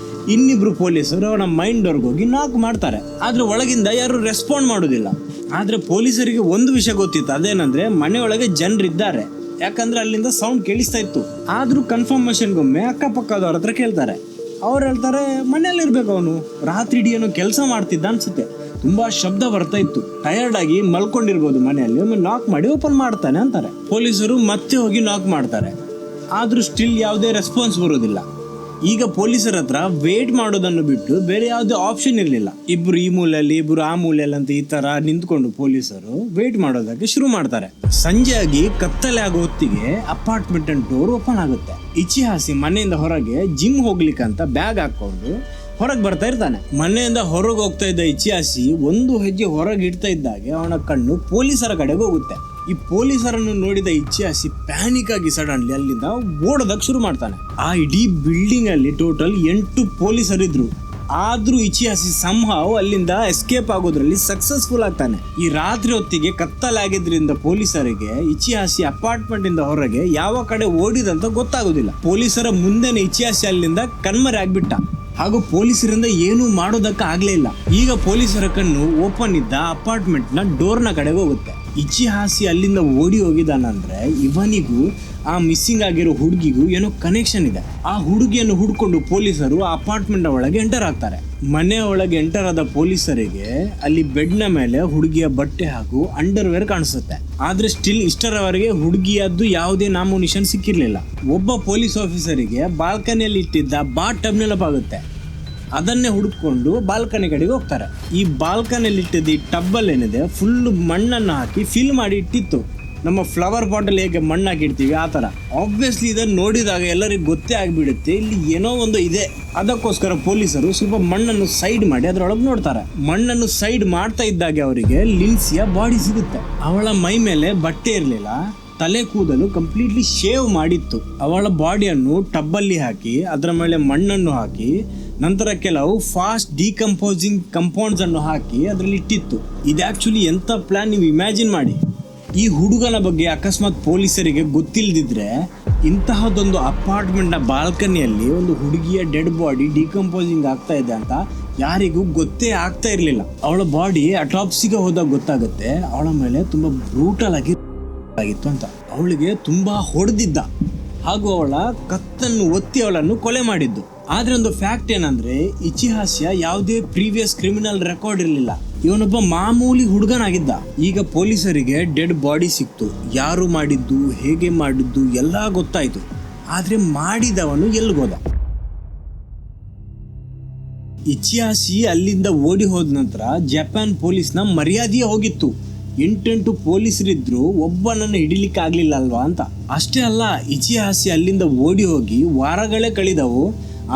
ಇನ್ನಿಬ್ರು ಪೊಲೀಸರು ಅವನ ಮೈಂಡ್ ಡೋರ್ಗೆ ಹೋಗಿ ನಾಕ್ ಮಾಡ್ತಾರೆ. ಆದ್ರೆ ಒಳಗಿಂದ ಯಾರು ರೆಸ್ಪಾಂಡ್ ಮಾಡೋದಿಲ್ಲ. ಆದ್ರೆ ಪೊಲೀಸರಿಗೆ ಒಂದು ವಿಷಯ ಗೊತ್ತಿತ್ತು, ಅದೇನಂದ್ರೆ ಮನೆಯೊಳಗೆ ಜನರಿದ್ದಾರೆ, ಯಾಕಂದ್ರೆ ಅಲ್ಲಿಂದ ಸೌಂಡ್ ಕೇಳಿಸ್ತಾ ಇತ್ತು. ಆದ್ರೂ ಕನ್ಫರ್ಮೇಶನ್ಗೊಮ್ಮೆ ಅಕ್ಕಪಕ್ಕದವ್ರ ಹತ್ರ ಕೇಳ್ತಾರೆ. ಅವ್ರು ಹೇಳ್ತಾರೆ ಮನೇಲಿ ಇರ್ಬೇಕು, ಅವನು ರಾತ್ರಿ ಇಡೀ ಏನೋ ಕೆಲಸ ಮಾಡ್ತಿದ್ದ ಅನ್ಸುತ್ತೆ, ತುಂಬಾ ಶಬ್ದ ಬರ್ತಾ ಇತ್ತು, ಟಯರ್ಡ್ ಆಗಿ ಮಲ್ಕೊಂಡಿರ್ಬೋದು ಮನೆಯಲ್ಲಿ, ಒಮ್ಮೆ ನಾಕ್ ಮಾಡಿ ಓಪನ್ ಮಾಡ್ತಾನೆ ಅಂತಾರೆ. ಪೊಲೀಸರು ಮತ್ತೆ ಹೋಗಿ ನಾಕ್ ಮಾಡ್ತಾರೆ, ಆದ್ರೂ ಸ್ಟಿಲ್ ಯಾವುದೇ ರೆಸ್ಪಾನ್ಸ್ ಬರೋದಿಲ್ಲ. ಈಗ ಪೊಲೀಸರ ಹತ್ರ ವೇಟ್ ಮಾಡೋದನ್ನು ಬಿಟ್ಟು ಬೇರೆ ಯಾವುದೇ ಆಪ್ಷನ್ ಇರಲಿಲ್ಲ. ಇಬ್ರು ಈ ಮೂಲೆಯಲ್ಲಿ ಇಬ್ರು ಆ ಮೂಲೆಯಲ್ಲಿ ಅಂತ ಈ ತರ ನಿಂತ್ಕೊಂಡು ಪೊಲೀಸರು ವೇಟ್ ಮಾಡೋದಕ್ಕೆ ಶುರು ಮಾಡ್ತಾರೆ. ಸಂಜೆ ಆಗಿ ಕತ್ತಲೆ ಆಗೋ ಹೊತ್ತಿಗೆ ಅಪಾರ್ಟ್ಮೆಂಟ್ ಡೋರ್ ಓಪನ್ ಆಗುತ್ತೆ. ಇಚಿಹಾಸಿ ಮನೆಯಿಂದ ಹೊರಗೆ ಜಿಮ್ ಹೋಗ್ಲಿಕ್ಕಂತ ಬ್ಯಾಗ್ ಹಾಕೊಂಡು ಹೊರಗೆ ಬರ್ತಾ ಇರ್ತಾನೆ. ಮನೆಯಿಂದ ಹೊರಗೆ ಹೋಗ್ತಾ ಇದ್ದ ಇಚಿಹಾಸಿ ಒಂದು ಹೆಜ್ಜೆ ಹೊರಗೆ ಇಡ್ತಾ ಇದ್ದಾಗೆ ಅವನ ಕಣ್ಣು ಪೊಲೀಸರ ಕಡೆಗೆ ಹೋಗುತ್ತೆ. ಈ ಪೊಲೀಸರನ್ನು ನೋಡಿದ ಇಚಿಹಾಸಿ ಪ್ಯಾನಿಕ್ ಆಗಿ ಸಡನ್ಲಿ ಅಲ್ಲಿಂದ ಓಡೋದಕ್ಕೆ ಶುರು ಮಾಡ್ತಾನೆ. ಆ ಇಡೀ ಬಿಲ್ಡಿಂಗ್ ಅಲ್ಲಿ ಟೋಟಲ್ 8 ಪೊಲೀಸರಿದ್ರು. ಆದ್ರೂ ಇಚಿಹಾಸಿ ಸಂಹಾವ್ ಅಲ್ಲಿಂದ ಎಸ್ಕೇಪ್ ಆಗೋದ್ರಲ್ಲಿ ಸಕ್ಸಸ್ಫುಲ್ ಆಗ್ತಾನೆ. ಈ ರಾತ್ರಿ ಹೊತ್ತಿಗೆ ಕತ್ತಲಾಗಿದ್ರಿಂದ ಪೊಲೀಸರಿಗೆ ಇಚಿಹಾಸಿ ಅಪಾರ್ಟ್ಮೆಂಟ್ ಇಂದ ಹೊರಗೆ ಯಾವ ಕಡೆ ಓಡಿದಂತ ಗೊತ್ತಾಗೋದಿಲ್ಲ. ಪೊಲೀಸರ ಮುಂದೆನೆ ಇಚಿಹಾಸಿ ಅಲ್ಲಿಂದ ಕಣ್ಮರೆ ಆಗ್ಬಿಟ್ಟ. ಹಾಗೂ ಪೊಲೀಸರಿಂದ ಏನೂ ಮಾಡೋದಕ್ಕೆ ಆಗ್ಲೇ ಇಲ್ಲ. ಈಗ ಪೊಲೀಸರ ಕಣ್ಣು ಓಪನ್ ಇದ್ದ ಅಪಾರ್ಟ್ಮೆಂಟ್ ನ ಡೋರ್ನ ಕಡೆಗೆ ಹೋಗುತ್ತೆ. ಇಚಿಹಾಸಿ ಅಲ್ಲಿಂದ ಓಡಿ ಹೋಗಿದ್ದಾನಂದ್ರೆ ಇವನಿಗೂ ಆ ಮಿಸ್ಸಿಂಗ್ ಆಗಿರೋ ಹುಡುಗಿಗೂ ಏನೋ ಕನೆಕ್ಷನ್ ಇದೆ. ಆ ಹುಡುಗಿಯನ್ನು ಹುಡ್ಕೊಂಡು ಪೊಲೀಸರು ಆ ಅಪಾರ್ಟ್ಮೆಂಟ್ ಒಳಗೆ ಎಂಟರ್ ಆಗ್ತಾರೆ. ಮನೆಯ ಒಳಗೆ ಎಂಟರ್ ಆದ ಪೊಲೀಸರಿಗೆ ಅಲ್ಲಿ ಬೆಡ್ ನ ಮೇಲೆ ಹುಡುಗಿಯ ಬಟ್ಟೆ ಹಾಗೂ ಅಂಡರ್ವೇರ್ ಕಾಣಿಸುತ್ತೆ. ಆದ್ರೆ ಸ್ಟಿಲ್ ಇಷ್ಟರವರೆಗೆ ಹುಡುಗಿಯದ್ದು ಯಾವುದೇ ನಾಮೋನಿಷನ್ ಸಿಕ್ಕಿರ್ಲಿಲ್ಲ. ಒಬ್ಬ ಪೊಲೀಸ್ ಆಫೀಸರಿಗೆ ಬಾಲ್ಕನಿಯಲ್ಲಿ ಇಟ್ಟಿದ್ದ ಬಾತ್ ಟಬ್ ನೆನಪಾಗುತ್ತೆ. ಅದನ್ನೇ ಹುಡುಕೊಂಡು ಬಾಲ್ಕನಿ ಕಡೆಗೆ ಹೋಗ್ತಾರೆ. ಈ ಬಾಲ್ಕನಿಯಲ್ಲಿ ಇಟ್ಟಿದ್ದ ಈ ಟಬ್ಬಲ್ಲಿ ಏನಿದೆ ಫುಲ್ ಮಣ್ಣನ್ನು ಹಾಕಿ ಫಿಲ್ ಮಾಡಿ ಇಟ್ಟಿತ್ತು. ನಮ್ಮ ಫ್ಲವರ್ ಪಾಟಲ್ಲಿ ಹೇಗೆ ಮಣ್ಣು ಹಾಕಿಡ್ತೀವಿ ಆ ಥರ. ಆಬ್ವಿಯಸ್ಲಿ ಇದನ್ನು ನೋಡಿದಾಗ ಎಲ್ಲರಿಗೂ ಗೊತ್ತೇ ಆಗಿಬಿಡುತ್ತೆ ಇಲ್ಲಿ ಏನೋ ಒಂದು ಇದೆ. ಅದಕ್ಕೋಸ್ಕರ ಪೊಲೀಸರು ಸ್ವಲ್ಪ ಮಣ್ಣನ್ನು ಸೈಡ್ ಮಾಡಿ ಅದರೊಳಗೆ ನೋಡ್ತಾರೆ. ಮಣ್ಣನ್ನು ಸೈಡ್ ಮಾಡ್ತಾ ಇದ್ದಾಗೆ ಅವರಿಗೆ ಲಿನ್ಸಿಯ ಬಾಡಿ ಸಿಗುತ್ತೆ. ಅವಳ ಮೈ ಮೇಲೆ ಬಟ್ಟೆ ಇರಲಿಲ್ಲ, ತಲೆ ಕೂದಲು ಕಂಪ್ಲೀಟ್ಲಿ ಶೇವ್ ಮಾಡಿತ್ತು. ಅವಳ ಬಾಡಿಯನ್ನು ಟಬ್ಬಲ್ಲಿ ಹಾಕಿ ಅದರ ಮೇಲೆ ಮಣ್ಣನ್ನು ಹಾಕಿ ನಂತರ ಕೆಲವು ಫಾಸ್ಟ್ ಡಿಕಂಪೋಸಿಂಗ್ ಕಂಪೌಂಡ್ಸ್ ಅನ್ನು ಹಾಕಿ ಅದರಲ್ಲಿ ಇಟ್ಟಿತ್ತು. ಇದು ಆಕ್ಚುಲಿ ಎಂಥ ಪ್ಲಾನ್ ನೀವು ಇಮ್ಯಾಜಿನ್ ಮಾಡಿ. ಈ ಹುಡುಗನ ಬಗ್ಗೆ ಅಕಸ್ಮಾತ್ ಪೊಲೀಸರಿಗೆ ಗೊತ್ತಿಲ್ಲದಿದ್ರೆ ಇಂತಹದೊಂದು ಅಪಾರ್ಟ್ಮೆಂಟ್ನ ಬಾಲ್ಕನಿಯಲ್ಲಿ ಒಂದು ಹುಡುಗಿಯ ಡೆಡ್ ಬಾಡಿ ಡಿಕಂಪೋಸಿಂಗ್ ಆಗ್ತಾ ಇದೆ ಅಂತ ಯಾರಿಗೂ ಗೊತ್ತೇ ಆಗ್ತಾ ಇರಲಿಲ್ಲ. ಅವಳ ಬಾಡಿ ಅಟಾಪ್ಸಿಗೆ ಹೋದಾಗ ಗೊತ್ತಾಗುತ್ತೆ ಅವಳ ಮೇಲೆ ತುಂಬಾ ಬ್ರೂಟಲ್ ಆಗಿತ್ತು ಅಂತ. ಅವಳಿಗೆ ತುಂಬಾ ಹೊಡೆದಿದ್ದ ಹಾಗೂ ಅವಳ ಕತ್ತನ್ನು ಒತ್ತಿ ಅವಳನ್ನು ಕೊಲೆ ಮಾಡಿದ್ದು. ಆದ್ರೆ ಒಂದು ಫ್ಯಾಕ್ಟ್ ಏನಂದ್ರೆ ಇಚಿಹಾಸ್ಯ ಯಾವುದೇ ಪ್ರೀವಿಯಸ್ ಕ್ರಿಮಿನಲ್ ರೆಕಾರ್ಡ್ ಇರಲಿಲ್ಲ. ಇವನೊಬ್ಬ ಮಾಮೂಲಿ ಹುಡುಗನಾಗಿದ್ದ. ಈಗ ಪೊಲೀಸರಿಗೆ ಡೆಡ್ ಬಾಡಿ ಸಿಕ್ತು. ಯಾರು ಮಾಡಿದ್ದು, ಹೇಗೆ ಮಾಡಿದ್ದು ಎಲ್ಲ ಗೊತ್ತಾಯ್ತು. ಆದ್ರೆ ಮಾಡಿದವನು ಎಲ್ಲಿಗೋದ? ಇಚಿಹಾಸಿ ಅಲ್ಲಿಂದ ಓಡಿ ಹೋದ ನಂತರ ಜಪಾನ್ ಪೊಲೀಸ್ನ ಮರ್ಯಾದೆಯೇ ಹೋಗಿತ್ತು. 8 ಪೊಲೀಸರಿದ್ರು ಒಬ್ಬನನ್ನು ಹಿಡಿಲಿಕ್ಕೆ ಆಗ್ಲಿಲ್ಲ ಅಲ್ವಾ ಅಂತ. ಅಷ್ಟೇ ಅಲ್ಲ, ಇಚಿಹಾಸಿ ಅಲ್ಲಿಂದ ಓಡಿ ಹೋಗಿ ವಾರಗಳೇ ಕಳೆದವು.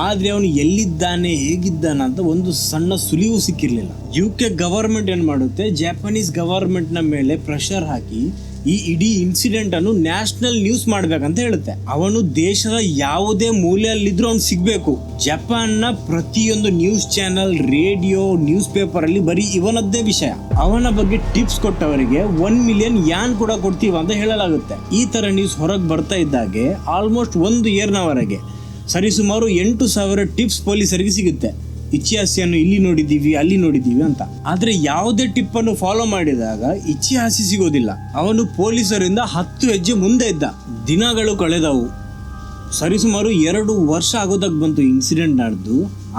ಆದ್ರೆ ಅವನು ಎಲ್ಲಿದ್ದಾನೆ, ಹೇಗಿದ್ದಾನೆ ಅಂತ ಒಂದು ಸಣ್ಣ ಸುಳಿವು ಸಿಕ್ಕಿರ್ಲಿಲ್ಲ. UK ಗವರ್ಮೆಂಟ್ ಏನ್ ಮಾಡುತ್ತೆ, ಜಪಾನೀಸ್ ಗವರ್ಮೆಂಟ್ ನ ಮೇಲೆ ಪ್ರೆಷರ್ ಹಾಕಿ ಈ ಇಡೀ ಇನ್ಸಿಡೆಂಟ್ ಅನ್ನು ನ್ಯಾಷನಲ್ ನ್ಯೂಸ್ ಮಾಡ್ಬೇಕಂತ ಹೇಳುತ್ತೆ. ಅವನು ದೇಶದ ಯಾವುದೇ ಮೂಲೆಯಲ್ಲಿದ್ರೂ ಅವ್ನು ಸಿಗ್ಬೇಕು. ಜಪಾನ್ ನ ಪ್ರತಿಯೊಂದು news channel, radio, news paper ಅಲ್ಲಿ ಬರೀ ಇವನದ್ದೇ ವಿಷಯ. ಅವನ ಬಗ್ಗೆ ಟಿಪ್ಸ್ ಕೊಟ್ಟವರಿಗೆ 1 ಮಿಲಿಯನ್ ಯಾನ್ ಕೂಡ ಕೊಡ್ತೀವ ಅಂತ ಹೇಳಲಾಗುತ್ತೆ. ಈ ತರ ನ್ಯೂಸ್ ಹೊರಗೆ ಬರ್ತಾ ಇದ್ದಾಗೆ ಆಲ್ಮೋಸ್ಟ್ 1 ಇಯರ್ನವರೆಗೆ ಸರಿಸುಮಾರು 8,000 ಟಿಪ್ಸ್ ಪೊಲೀಸರಿಗೆ ಸಿಗುತ್ತೆ. ಇಚಿಹಾಸಿಯನ್ನು ಇಲ್ಲಿ ನೋಡಿದ್ದೀವಿ, ಅಲ್ಲಿ ನೋಡಿದ್ದೀವಿ ಅಂತ. ಆದ್ರೆ ಯಾವುದೇ ಟಿಪ್ ಅನ್ನು ಫಾಲೋ ಮಾಡಿದಾಗ ಇಚಿಹಾಸಿ ಸಿಗೋದಿಲ್ಲ. ಅವನು ಪೊಲೀಸರಿಂದ 10 ಹೆಜ್ಜೆ ಮುಂದೆ ಇದ್ದ. ದಿನಗಳು ಕಳೆದವು. ಸರಿಸುಮಾರು 2 ವರ್ಷ ಆಗೋದಕ್ಕೆ ಬಂತು ಇನ್ಸಿಡೆಂಟ್ ನಡೆದು.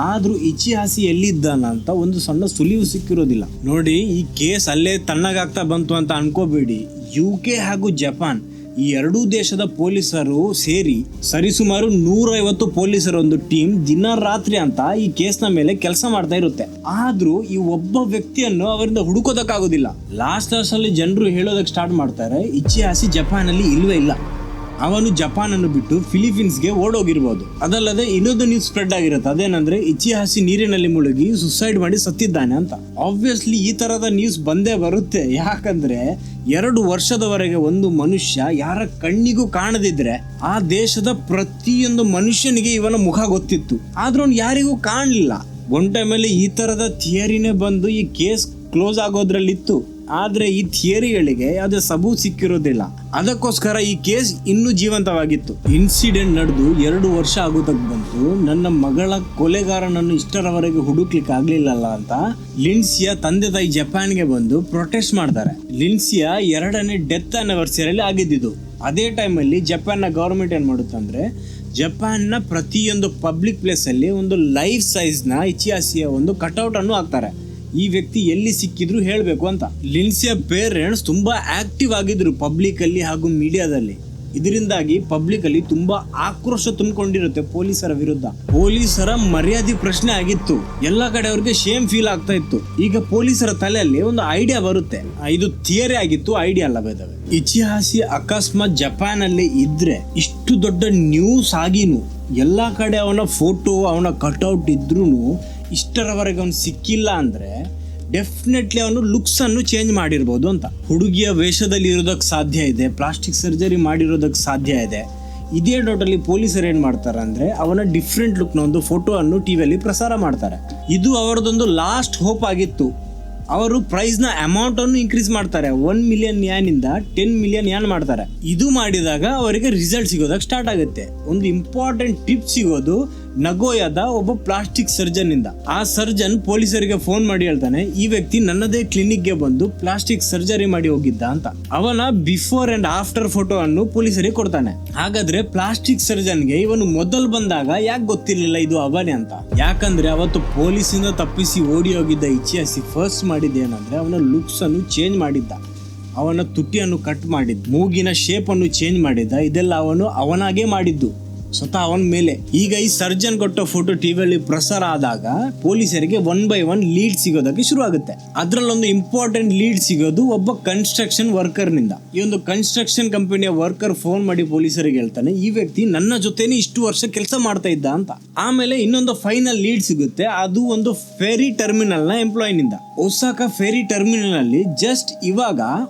ಆದ್ರೂ ಇಚಿಹಾಸಿ ಎಲ್ಲಿದ್ದಾನ ಅಂತ ಒಂದು ಸಣ್ಣ ಸುಳಿವು ಸಿಕ್ಕಿರೋದಿಲ್ಲ. ನೋಡಿ, ಈ ಕೇಸ್ ಅಲ್ಲೇ ತಣ್ಣಗಾಗ್ತಾ ಬಂತು ಅಂತ ಅನ್ಕೋಬೇಡಿ. UK ಹಾಗೂ ಜಪಾನ್ ಈ 2 ದೇಶದ ಪೊಲೀಸರು ಸೇರಿ ಸರಿಸುಮಾರು 150 ಪೊಲೀಸರ ಒಂದು ಟೀಮ್ ದಿನ ರಾತ್ರಿ ಅಂತ ಈ ಕೇಸ್ನ ಮೇಲೆ ಕೆಲಸ ಮಾಡ್ತಾ ಇರುತ್ತೆ. ಆದ್ರೂ ಈ ಒಬ್ಬ ವ್ಯಕ್ತಿಯನ್ನು ಅವರಿಂದ ಹುಡುಕೋದಕ್ಕಾಗೋದಿಲ್ಲ. ಲಾಸ್ಟ್ ಅಲ್ಲಿ ಜನರು ಹೇಳೋದಕ್ಕೆ ಸ್ಟಾರ್ಟ್ ಮಾಡ್ತಾರೆ, ಇಚಿಹಾಸಿ ಜಪಾನ್ ಅಲ್ಲಿ ಇಲ್ವೇ ಇಲ್ಲ, ಅವನು ಜಪಾನ್ ಅನ್ನು ಬಿಟ್ಟು ಫಿಲಿಪೀನ್ಸ್ಗೆ ಓಡೋಗಿರ್ಬೋದು. ಅದಲ್ಲದೆ ಇನ್ನೊಂದು ನ್ಯೂಸ್ ಸ್ಪ್ರೆಡ್ ಆಗಿರುತ್ತೆ, ಅದೇನಂದ್ರೆ ಇಚಿಹಾಸಿ ನೀರಿನಲ್ಲಿ ಮುಳುಗಿ ಸುಸೈಡ್ ಮಾಡಿ ಸತ್ತಿದ್ದಾನೆ ಅಂತ. ಆಬ್ವಿಯಸ್ಲಿ ಈ ತರದ ನ್ಯೂಸ್ ಬಂದೇ ಬರುತ್ತೆ. ಯಾಕಂದ್ರೆ 2 ವರ್ಷದವರೆಗೆ ಒಂದು ಮನುಷ್ಯ ಯಾರ ಕಣ್ಣಿಗೂ ಕಾಣದಿದ್ರೆ ಆ ದೇಶದ ಪ್ರತಿಯೊಂದು ಮನುಷ್ಯನಿಗೆ ಇವನ ಮುಖ ಗೊತ್ತಿತ್ತು. ಆದ್ರೂ ಅವ್ನು ಯಾರಿಗೂ ಕಾಣಲಿಲ್ಲ. ಒನ್ ಟೈಮಲ್ಲಿ ಈ ತರದ ಥಿಯರಿನೇ ಬಂದು ಈ ಕೇಸ್ ಕ್ಲೋಸ್ ಆಗೋದ್ರಲ್ಲಿತ್ತು. ಆದ್ರೆ ಈ ಥಿಯರಿಗಳಿಗೆ ಯಾವುದೇ ಸಬೂತ್ ಸಿಕ್ಕಿರೋದಿಲ್ಲ. ಅದಕ್ಕೋಸ್ಕರ ಈ ಕೇಸ್ ಇನ್ನೂ ಜೀವಂತವಾಗಿತ್ತು. ಇನ್ಸಿಡೆಂಟ್ ನಡೆದು 2 ವರ್ಷ ಆಗೋದಕ್ಕೆ ಬಂತು. ನನ್ನ ಮಗಳ ಕೊಲೆಗಾರನನ್ನು ಇಷ್ಟರವರೆಗೆ ಹುಡುಕ್ಲಿಕ್ಕೆ ಆಗ್ಲಿಲ್ಲಲ್ಲ ಅಂತ ಲಿಂಡ್ಸಿಯ ತಂದೆ ತಾಯಿ ಜಪಾನ್ಗೆ ಬಂದು ಪ್ರೊಟೆಸ್ಟ್ ಮಾಡ್ತಾರೆ. ಲಿಂಡ್ಸಿಯ 2ನೇ ಡೆತ್ ಆನಿವರ್ಸರಿಯಲ್ಲಿ ಆಗಿದ್ದು. ಅದೇ ಟೈಮಲ್ಲಿ ಜಪಾನ್ನ ಗವರ್ಮೆಂಟ್ ಏನ್ ಮಾಡುತ್ತಂದ್ರೆ ಜಪಾನ್ನ ಪ್ರತಿಯೊಂದು ಪಬ್ಲಿಕ್ ಪ್ಲೇಸ್ ಅಲ್ಲಿ ಒಂದು ಲೈಫ್ ಸೈಜ್ ನ ಇಚಿಯಾಸಿಯ ಒಂದು ಕಟ್ಔಟ್ ಅನ್ನು ಹಾಕ್ತಾರೆ. ಈ ವ್ಯಕ್ತಿ ಎಲ್ಲಿ ಸಿಕ್ಕಿದ್ರು ಹೇಳಬೇಕು ಅಂತ. ಲಿಂಡ್ಸಿಯ ಪೇರೆಂಟ್ಸ್ ತುಂಬಾ ಆಕ್ಟಿವ್ ಆಗಿದ್ರು ಪಬ್ಲಿಕ್ ಅಲ್ಲಿ ಹಾಗೂ ಮೀಡಿಯಾದಲ್ಲಿ. ಇದರಿಂದಾಗಿ ಪಬ್ಲಿಕ್ ಅಲ್ಲಿ ತುಂಬಾ ಆಕ್ರೋಶ ತುಂಬಿಕೊಂಡಿರುತ್ತೆ ಪೊಲೀಸರ ವಿರುದ್ಧ. ಪೊಲೀಸರ ಮರ್ಯಾದೆ ಪ್ರಶ್ನೆ ಆಗಿತ್ತು. ಎಲ್ಲಾ ಕಡೆ ಅವ್ರಿಗೆ ಶೇಮ್ ಫೀಲ್ ಆಗ್ತಾ ಇತ್ತು. ಈಗ ಪೊಲೀಸರ ತಲೆಯಲ್ಲಿ ಒಂದು ಐಡಿಯಾ ಬರುತ್ತೆ. ಇದು ಥಿಯರಿ ಆಗಿತ್ತು, ಐಡಿಯಾ ಅಲ್ಲ ಬೇದವೆ. ಇಚಿಹಾಸಿ ಅಕಸ್ಮಾತ್ ಜಪಾನ್ ಅಲ್ಲಿ ಇದ್ರೆ ಇಷ್ಟು ದೊಡ್ಡ ನ್ಯೂಸ್ ಆಗಿನು ಎಲ್ಲಾ ಕಡೆ ಅವನ ಫೋಟೋ ಅವನ ಕಟ್ಔಟ್ ಇದ್ರೂ ಇಷ್ಟರವರೆಗೆ ಅವನು ಸಿಕ್ಕಿಲ್ಲ ಅಂದ್ರೆ ಡೆಫಿನೆಟ್ಲಿ ಅವನು ಲುಕ್ಸ್ ಅನ್ನು ಚೇಂಜ್ ಮಾಡಿರ್ಬೋದು ಅಂತ. ಹುಡುಗಿಯ ವೇಷದಲ್ಲಿ ಇರೋದಕ್ಕೆ ಸಾಧ್ಯ ಇದೆ, ಪ್ಲಾಸ್ಟಿಕ್ ಸರ್ಜರಿ ಮಾಡಿರೋದಕ್ಕೆ ಸಾಧ್ಯ ಇದೆ. ಇದೇ ಡೌಟಲ್ಲಿ ಪೊಲೀಸರು ಏನ್ ಮಾಡ್ತಾರೆ ಅಂದ್ರೆ ಅವನ ಡಿಫ್ರೆಂಟ್ ಲುಕ್ನ ಒಂದು ಫೋಟೋ ಅನ್ನು ಟಿವಿಯಲ್ಲಿ ಪ್ರಸಾರ ಮಾಡ್ತಾರೆ. ಇದು ಅವರದೊಂದು ಲಾಸ್ಟ್ ಹೋಪ್ ಆಗಿತ್ತು. ಅವರು ಪ್ರೈಸ್ ನ ಅಮೌಂಟ್ ಅನ್ನು ಇನ್ಕ್ರೀಸ್ ಮಾಡ್ತಾರೆ. 1 ಮಿಲಿಯನ್ ಯಾನ್ ಇಂದ 10 ಮಿಲಿಯನ್ ಯಾನ್ ಮಾಡ್ತಾರೆ. ಇದು ಮಾಡಿದಾಗ ಅವರಿಗೆ ರಿಸಲ್ಟ್ ಸಿಗೋದಕ್ಕೆ ಸ್ಟಾರ್ಟ್ ಆಗುತ್ತೆ. ಒಂದು ಇಂಪಾರ್ಟೆಂಟ್ ಟಿಪ್ ಸಿಗೋದು ನಗೋಯಾದ ಒಬ್ಬ ಪ್ಲಾಸ್ಟಿಕ್ ಸರ್ಜನ್ ಇಂದ. ಆ ಸರ್ಜನ್ ಪೊಲೀಸರಿಗೆ ಫೋನ್ ಮಾಡಿ ಹೇಳ್ತಾನೆ, ಈ ವ್ಯಕ್ತಿ ನನ್ನದೇ ಕ್ಲಿನಿಕ್ ಗೆ ಬಂದು ಪ್ಲಾಸ್ಟಿಕ್ ಸರ್ಜರಿ ಮಾಡಿ ಹೋಗಿದ್ದ ಅಂತ. ಅವನ ಬಿಫೋರ್ ಅಂಡ್ ಆಫ್ಟರ್ ಫೋಟೋ ಅನ್ನು ಪೊಲೀಸರಿಗೆ ಕೊಡ್ತಾನೆ. ಹಾಗಾದ್ರೆ ಪ್ಲಾಸ್ಟಿಕ್ ಸರ್ಜನ್ ಗೆ ಇವನು ಮೊದಲು ಬಂದಾಗ ಯಾಕೆ ಗೊತ್ತಿರ್ಲಿಲ್ಲ ಇದು ಅವನೇ ಅಂತ? ಯಾಕಂದ್ರೆ ಅವತ್ತು ಪೊಲೀಸಿಂದ ತಪ್ಪಿಸಿ ಓಡಿ ಹೋಗಿದ್ದ ಇಚಿಯಾಸಿ ಫಸ್ಟ್ ಮಾಡಿದ್ದೇನಂದ್ರೆ ಅವನ ಲುಕ್ಸ್ ಅನ್ನು ಚೇಂಜ್ ಮಾಡಿದ್ದ. ಅವನ ತುಟಿಯನ್ನು ಕಟ್ ಮಾಡಿದ್ದ, ಮೂಗಿನ ಶೇಪ್ ಅನ್ನು ಚೇಂಜ್ ಮಾಡಿದ್ದ. ಇದೆಲ್ಲ ಅವನಾಗೇ ಮಾಡಿದ್ದು ಸ್ವತಃ ಅವನ ಮೇಲೆ. ಈಗ ಈ ಸರ್ಜನ್ ಕೊಟ್ಟ ಫೋಟೋ ಟಿವಿಯಲ್ಲಿ ಪ್ರಸಾರ ಆದಾಗ ಪೊಲೀಸರಿಗೆ 1 by 1 ಲೀಡ್ ಸಿಗೋದಕ್ಕೆ ಶುರು ಆಗುತ್ತೆ. ಅದ್ರಲ್ಲೊಂದು ಇಂಪಾರ್ಟೆಂಟ್ ಲೀಡ್ ಸಿಗೋದು ಒಬ್ಬ ಕನ್ಸ್ಟ್ರಕ್ಷನ್ ವರ್ಕರ್ ನಿಂದ. ಈ ಒಂದು ಕನ್ಸ್ಟ್ರಕ್ಷನ್ ಕಂಪನಿಯ ವರ್ಕರ್ ಫೋನ್ ಮಾಡಿ ಪೊಲೀಸರಿಗೆ ಹೇಳ್ತಾನೆ, ಈ ವ್ಯಕ್ತಿ ನನ್ನ ಜೊತೆನೆ ಇಷ್ಟು ವರ್ಷ ಕೆಲಸ ಮಾಡ್ತಾ ಇದ್ದ ಅಂತ. ಆಮೇಲೆ ಇನ್ನೊಂದು ಫೈನಲ್ ಲೀಡ್ ಸಿಗುತ್ತೆ. ಅದು ಒಂದು ಫೆರಿ ಟರ್ಮಿನಲ್ ನ ಎಂಪ್ಲಾಯ್ ನಿಂದ. ಒಸಾಕಾ ಫೆರಿ ಟರ್ಮಿನಲ್ ಅಲ್ಲಿ ಜಸ್ಟ್ ಇವಾಗ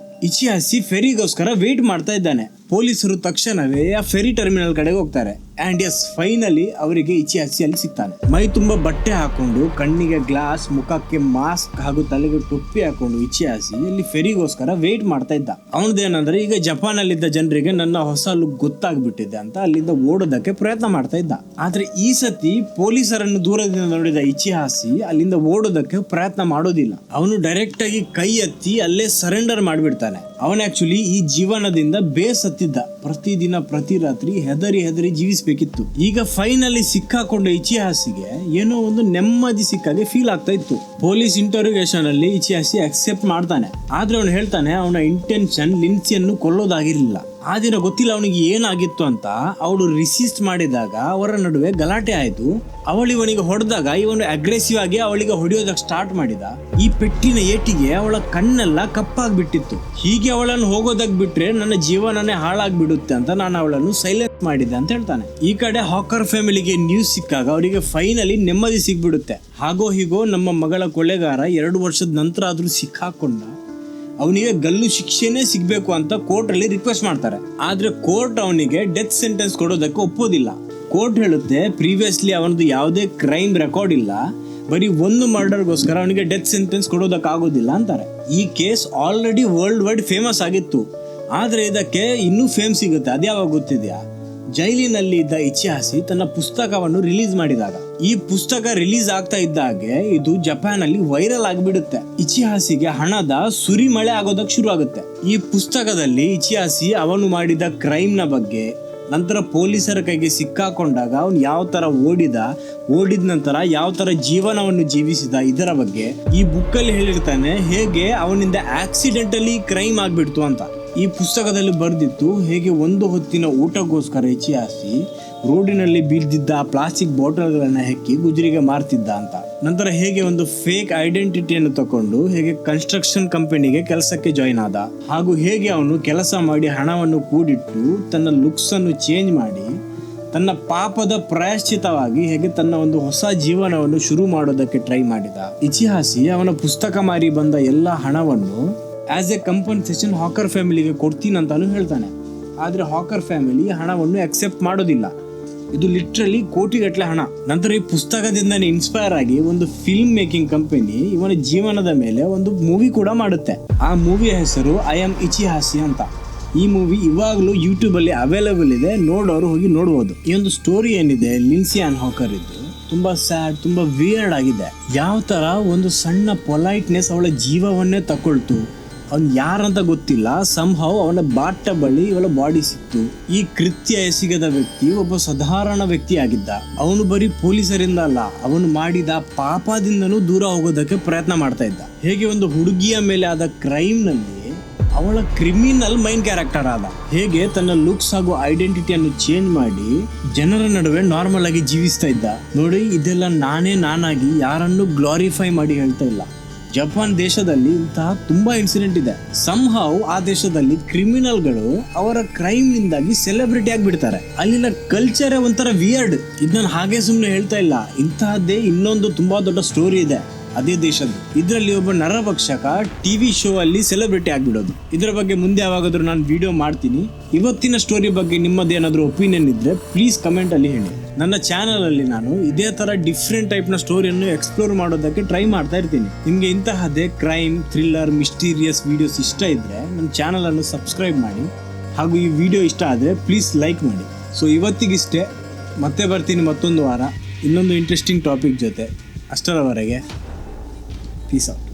ಇಚಿಯಾಸಿ ಫೆರಿಗೋಸ್ಕರ ವೇಟ್ ಮಾಡ್ತಾ ಇದ್ದಾನೆ. ಪೊಲೀಸರು ತಕ್ಷಣವೇ ಆ ಫೆರಿ ಟರ್ಮಿನಲ್ ಕಡೆಗೆ ಹೋಗ್ತಾರೆ. ಅಂಡ್ ಎಸ್, ಫೈನಲಿ ಅವರಿಗೆ ಇಚಿಯಾಸಿ ಅಲ್ಲಿ ಸಿಗ್ತಾನೆ. ಮೈ ತುಂಬಾ ಬಟ್ಟೆ ಹಾಕೊಂಡು, ಕಣ್ಣಿಗೆ ಗ್ಲಾಸ್, ಮುಖಕ್ಕೆ ಮಾಸ್ಕ್ ಹಾಗೂ ತಲೆಗೆ ಟೊಪ್ಪಿ ಹಾಕೊಂಡು ಇಚಿಯಾಸಿ ಅಲ್ಲಿ ಫೆರಿಗೋಸ್ಕರ ವೇಟ್ ಮಾಡ್ತಾ ಇದ್ದ. ಅವನದೇನಂದ್ರೆ ಈಗ ಜಪಾನ್ ಅಲ್ಲಿದ್ದ ಜನರಿಗೆ ನನ್ನ ಹೊಸ ಲುಕ್ ಗೊತ್ತಾಗ್ಬಿಟ್ಟಿದೆ ಅಂತ ಅಲ್ಲಿಂದ ಓಡೋದಕ್ಕೆ ಪ್ರಯತ್ನ ಮಾಡ್ತಾ ಇದ್ದ. ಆದ್ರೆ ಈ ಸತಿ ಪೊಲೀಸರನ್ನು ದೂರದಿಂದ ನೋಡಿದ ಇಚಿಯಾಸಿ ಅಲ್ಲಿಂದ ಓಡೋದಕ್ಕೆ ಪ್ರಯತ್ನ ಮಾಡೋದಿಲ್ಲ. ಅವನು ಡೈರೆಕ್ಟ್ ಆಗಿ ಕೈ ಎತ್ತಿ ಅಲ್ಲೇ ಸರೆಂಡರ್ ಮಾಡ್ಬಿಡ್ತಾನೆ. ಅವನ ಆಕ್ಚುಲಿ ಈ ಜೀವನದಿಂದ ಬೇಸತ್ತಿದ್ದ. ಪ್ರತಿದಿನ ಪ್ರತಿ ರಾತ್ರಿ ಹೆದರಿ ಜೀವಿಸಬೇಕಿತ್ತು. ಈಗ ಫೈನಲಿ ಸಿಕ್ಕಾಕೊಂಡ ಇಚಿಯಾಸಿಗೆ ಏನೋ ಒಂದು ನೆಮ್ಮದಿ ಸಿಕ್ಕಾಗೆ ಫೀಲ್ ಆಗ್ತಾ ಇತ್ತು. ಪೊಲೀಸ್ ಇಂಟರೋಗೇಷನ್ ಅಲ್ಲಿ ಇಚಿಯಾಸಿ ಅಕ್ಸೆಪ್ಟ್ ಮಾಡ್ತಾನೆ. ಆದ್ರೆ ಅವನು ಹೇಳ್ತಾನೆ ಅವನ ಇಂಟೆನ್ಷನ್ ಲಿಂಡ್ಸಿಯನ್ನು ಕೊಲ್ಲೋದಾಗಿರ್ಲಿಲ್ಲ. ಆ ದಿನ ಗೊತ್ತಿಲ್ಲ ಅವನಿಗೆ ಏನಾಗಿತ್ತು ಅಂತ. ಅವಳು ರಿಸಿಸ್ಟ್ ಮಾಡಿದಾಗ ಅವರ ನಡುವೆ ಗಲಾಟೆ ಆಯ್ತು. ಅವಳಿವನಿಗೆ ಹೊಡೆದಾಗ ಇವನು ಅಗ್ರೆಸಿವ್ ಆಗಿ ಅವಳಿಗೆ ಹೊಡೆಯೋದಕ್ಕೆ ಸ್ಟಾರ್ಟ್ ಮಾಡಿದ. ಈ ಪೆಟ್ಟಿನ ಏಟಿಗೆ ಅವಳ ಕಣ್ಣೆಲ್ಲ ಕಪ್ಪಾಗ್ಬಿಟ್ಟಿತ್ತು. ಹೀಗೆ ಅವಳನ್ನು ಹೋಗೋದಕ್ಕೆ ಬಿಟ್ರೆ ನನ್ನ ಜೀವನನೇ ಹಾಳಾಗ್ಬಿಡುತ್ತೆ ಅಂತ ನಾನು ಅವಳನ್ನು ಸೈಲೆಂಟ್ ಮಾಡಿದ್ದೆ ಅಂತ ಹೇಳ್ತಾನೆ. ಈ ಕಡೆ ಹಾಕರ್ ಫ್ಯಾಮಿಲಿಗೆ ನ್ಯೂಸ್ ಸಿಕ್ಕಾಗ ಅವರಿಗೆ ಫೈನಲಿ ನೆಮ್ಮದಿ ಸಿಗ್ಬಿಡುತ್ತೆ. ಹಾಗೋ ಹೀಗೋ ನಮ್ಮ ಮಗಳ ಕೊಲೆಗಾರ 2 ವರ್ಷದ ನಂತರ ಆದ್ರೂ ಸಿಕ್ಕಾಕೊಂಡ. ಅವನಿಗೆ ಗಲ್ಲು ಶಿಕ್ಷೆನೇ ಸಿಗ್ಬೇಕು ಅಂತ ಕೋರ್ಟ್ ಅಲ್ಲಿ ರಿಕ್ವೆಸ್ಟ್ ಮಾಡ್ತಾರೆ. ಆದ್ರೆ ಕೋರ್ಟ್ ಅವನಿಗೆ ಡೆತ್ ಸೆಂಟೆನ್ಸ್ ಕೊಡೋದಕ್ಕೆ ಒಪ್ಪೋದಿಲ್ಲ. ಕೋರ್ಟ್ ಹೇಳುತ್ತೆ ಪ್ರೀವಿಯಸ್ಲಿ ಅವನದು ಯಾವುದೇ ಕ್ರೈಮ್ ರೆಕಾರ್ಡ್ ಇಲ್ಲ, ಬರೀ ಒಂದು ಮರ್ಡರ್ಗೋಸ್ಕರ ಅವನಿಗೆ ಡೆತ್ ಸೆಂಟೆನ್ಸ್ ಕೊಡೋದಕ್ಕಾಗೋದಿಲ್ಲ ಅಂತಾರೆ. ಈ case already world wide famous ಆಗಿತ್ತು. ಆದ್ರೆ ಇದಕ್ಕೆ ಇನ್ನೂ ಫೇಮ್ ಸಿಗುತ್ತೆ. ಅದ್ಯಾವಾಗ ಗೊತ್ತಿದೆಯಾ? ಜೈಲಿನಲ್ಲಿ ಇದ್ದ ಇಚಿಯಾಸಿ ತನ್ನ ಪುಸ್ತಕವನ್ನು ರಿಲೀಸ್ ಮಾಡಿದಾಗ. ಈ ಪುಸ್ತಕ ರಿಲೀಸ್ ಆಗ್ತಾ ಇದ್ದಾಗೆ ಇದು ಜಪಾನ್ ಅಲ್ಲಿ ವೈರಲ್ ಆಗಿಬಿಡುತ್ತೆ. ಇಚಿಯಾಸಿಗೆ ಹಣದ ಸುರಿಮಳೆ ಆಗೋದಕ್ಕೆ ಶುರು ಆಗುತ್ತೆ. ಈ ಪುಸ್ತಕದಲ್ಲಿ ಇಚಿಯಾಸಿ ಅವನು ಮಾಡಿದ ಕ್ರೈಮ್ ನ ಬಗ್ಗೆ, ನಂತರ ಪೊಲೀಸರ ಕೈಗೆ ಸಿಕ್ಕಾಕೊಂಡಾಗ ಅವನು ಯಾವ ತರ ಓಡಿದ ನಂತರ ಯಾವ ತರ ಜೀವನವನ್ನು ಜೀವಿಸಿದ ಇದರ ಬಗ್ಗೆ ಈ ಬುಕ್ ಅಲ್ಲಿ ಹೇಳಿರ್ತಾನೆ. ಹೇಗೆ ಅವನಿಂದ ಆಕ್ಸಿಡೆಂಟಲಿ ಕ್ರೈಮ್ ಆಗ್ಬಿಡ್ತು ಅಂತ ಈ ಪುಸ್ತಕದಲ್ಲಿ ಬರ್ದಿತ್ತು. ಹೇಗೆ ಒಂದು ಹೊತ್ತಿನ ಊಟಕ್ಕೋಸ್ಕರ ಇಚಿಯಾಸಿ ರೋಡಿನಲ್ಲಿ ಬೀಳ್ದಿದ್ದ ಪ್ಲಾಸ್ಟಿಕ್ ಬಾಟಲ್ಗಳನ್ನ ಹೆಕ್ಕಿ ಗುಜರಿಗೆ ಮಾರ್ತಿದ್ದ ಅಂತ. ನಂತರ ಹೇಗೆ ಒಂದು ಫೇಕ್ ಐಡೆಂಟಿಟಿಯನ್ನು ತಕೊಂಡು ಹೇಗೆ ಕನ್ಸ್ಟ್ರಕ್ಷನ್ ಕಂಪನಿಗೆ ಕೆಲಸಕ್ಕೆ ಜಾಯಿನ್ ಆದ, ಹಾಗೂ ಹೇಗೆ ಅವನು ಕೆಲಸ ಮಾಡಿ ಹಣವನ್ನು ಕೂಡಿಟ್ಟು ತನ್ನ ಲುಕ್ಸ್ ಅನ್ನು ಚೇಂಜ್ ಮಾಡಿ ತನ್ನ ಪಾಪದ ಪ್ರಾಯಶ್ಚಿತವಾಗಿ ಹೇಗೆ ತನ್ನ ಒಂದು ಹೊಸ ಜೀವನವನ್ನು ಶುರು ಮಾಡೋದಕ್ಕೆ ಟ್ರೈ ಮಾಡಿದ. ಇಚಿಯಾಸಿ ಅವನ ಪುಸ್ತಕ ಮಾರಿ ಬಂದ ಎಲ್ಲ ಹಣವನ್ನು ಆಸ್ ಎ ಕಂಪನ್ಸೇಷನ್ ಹಾಕರ್ ಫ್ಯಾಮಿಲಿಗೆ ಕೊಡ್ತೀನಿ ಅಂತಾನು ಹೇಳ್ತಾನೆ. ಆದ್ರೆ ಹಾಕರ್ ಫ್ಯಾಮಿಲಿ ಹಣವನ್ನು ಅಕ್ಸೆಪ್ಟ್ ಮಾಡೋದಿಲ್ಲ. ಇದು ಲಿಟ್ರಲಿ ಕೋಟಿಗಟ್ಟಲೆ ಹಣ. ನಂತರ ಈ ಪುಸ್ತಕದಿಂದನೇ ಇನ್ಸ್ಪೈರ್ ಆಗಿ ಒಂದು ಫಿಲ್ಮ್ ಮೇಕಿಂಗ್ ಕಂಪನಿ ಇವನ ಜೀವನದ ಮೇಲೆ ಒಂದು ಮೂವಿ ಕೂಡ ಮಾಡುತ್ತೆ. ಆ ಮೂವಿಯ ಹೆಸರು ಐ ಆಮ್ ಇಚಿಹಾಸಿ ಅಂತ. ಈ ಮೂವಿ ಇವಾಗಲೂ ಯೂಟ್ಯೂಬ್ ಅಲ್ಲಿ ಅವೈಲೇಬಲ್ ಇದೆ, ನೋಡೋರು ಹೋಗಿ ನೋಡ್ಬೋದು. ಈ ಒಂದು ಸ್ಟೋರಿ ಏನಿದೆ ಲಿಂಡ್ಸಿ ಆನ್ ಹಾಕರ್ ಇದ್ದು ತುಂಬಾ ಸ್ಯಾಡ್, ತುಂಬಾ ವಿಯರ್ಡ್ ಆಗಿದೆ. ಯಾವ ತರ ಒಂದು ಸಣ್ಣ ಪೊಲೈಟ್ನೆಸ್ ಅವಳ ಜೀವವನ್ನೇ ತಕೊಳ್ತು. ಅವ್ನು ಯಾರಂತ ಗೊತ್ತಿಲ್ಲ, ಸಂಹೌ ಅವನ ಬಾಟ ಬಳಿ ಇವಳ ಬಾಡಿ ಸಿಕ್ತು. ಈ ಕೃತ್ಯ ಎಸಗಿದ ವ್ಯಕ್ತಿ ಒಬ್ಬ ಸಾಧಾರಣ ವ್ಯಕ್ತಿ ಆಗಿದ್ದ. ಅವನು ಬರೀ ಪೊಲೀಸರಿಂದ ಅಲ್ಲ, ಅವನು ಮಾಡಿದ ಪಾಪದಿಂದನೂ ದೂರ ಹೋಗೋದಕ್ಕೆ ಪ್ರಯತ್ನ ಮಾಡ್ತಾ ಇದ್ದ. ಹೇಗೆ ಒಂದು ಹುಡುಗಿಯ ಮೇಲೆ ಆದ ಕ್ರೈಮ್ ನಲ್ಲಿ ಅವಳ ಕ್ರಿಮಿನಲ್ ಮೈನ್ ಕ್ಯಾರೆಕ್ಟರ್ ಆದ. ಹೇಗೆ ತನ್ನ ಲುಕ್ಸ್ ಹಾಗೂ ಐಡೆಂಟಿಟಿಯನ್ನು ಚೇಂಜ್ ಮಾಡಿ ಜನರ ನಡುವೆ ನಾರ್ಮಲ್ ಆಗಿ ಜೀವಿಸ್ತಾ ಇದ್ದ. ನೋಡಿ, ಇದೆಲ್ಲ ನಾನಾಗಿ ಯಾರನ್ನು ಗ್ಲೋರಿಫೈ ಮಾಡಿ ಹೇಳ್ತಾ ಇಲ್ಲ. ಜಪಾನ್ ದೇಶದಲ್ಲಿ ಇಂತಹ ತುಂಬಾ ಇನ್ಸಿಡೆಂಟ್ ಇದೆ. ಸಂಹೌ ಆ ದೇಶದಲ್ಲಿ ಕ್ರಿಮಿನಲ್ಗಳು ಅವರ ಕ್ರೈಮ್ ನಿಂದಾಗಿ ಸೆಲೆಬ್ರಿಟಿ ಆಗಿಬಿಡ್ತಾರೆ. ಅಲ್ಲಿನ ಕಲ್ಚರೇ ಒಂಥರ ವಿಯರ್ಡ್. ಇದನ್ನ ಹಾಗೆ ಸುಮ್ಮನೆ ಹೇಳ್ತಾ ಇಲ್ಲ, ಇಂತಹದ್ದೇ ಇನ್ನೊಂದು ತುಂಬಾ ದೊಡ್ಡ ಸ್ಟೋರಿ ಇದೆ ಅದೇ ದೇಶದ್ದು. ಇದರಲ್ಲಿ ಒಬ್ಬ ನರಭಕ್ಷಕ ಟಿವಿ ಶೋ ಅಲ್ಲಿ ಸೆಲೆಬ್ರಿಟಿ ಆಗ್ಬಿಡೋದು. ಇದರ ಬಗ್ಗೆ ಮುಂದೆ ಯಾವಾಗಾದ್ರೂ ನಾನು ವಿಡಿಯೋ ಮಾಡ್ತೀನಿ. ಇವತ್ತಿನ ಸ್ಟೋರಿ ಬಗ್ಗೆ ನಿಮ್ಮದೇನಾದ್ರೂ ಒಪಿನಿಯನ್ ಇದ್ರೆ ಪ್ಲೀಸ್ ಕಮೆಂಟ್ ಅಲ್ಲಿ ಹೇಳಿ. ನನ್ನ ಚಾನಲ್ ಅಲ್ಲಿ ನಾನು ಇದೇ ತರ ಡಿಫ್ರೆಂಟ್ ಟೈಪ್ ನ ಸ್ಟೋರಿಯನ್ನು ಎಕ್ಸ್ಪ್ಲೋರ್ ಮಾಡೋದಕ್ಕೆ ಟ್ರೈ ಮಾಡ್ತಾ ಇರ್ತೀನಿ. ನಿಮ್ಗೆ ಇಂತಹದೇ ಕ್ರೈಮ್, ಥ್ರಿಲ್ಲರ್, ಮಿಸ್ಟೀರಿಯಸ್ ವಿಡಿಯೋಸ್ ಇಷ್ಟ ಇದ್ರೆ ನನ್ನ ಚಾನಲ್ ಅನ್ನು ಸಬ್ಸ್ಕ್ರೈಬ್ ಮಾಡಿ, ಹಾಗೂ ಈ ವಿಡಿಯೋ ಇಷ್ಟ ಆದ್ರೆ ಪ್ಲೀಸ್ ಲೈಕ್ ಮಾಡಿ. ಸೊ ಇವತ್ತಿಗಿಷ್ಟೇ, ಮತ್ತೆ ಬರ್ತೀನಿ ಮತ್ತೊಂದು ವಾರ ಇನ್ನೊಂದು ಇಂಟ್ರೆಸ್ಟಿಂಗ್ ಟಾಪಿಕ್ ಜೊತೆ. ಅಷ್ಟರವರೆಗೆ ಪೀಸ್ ಔಟ್.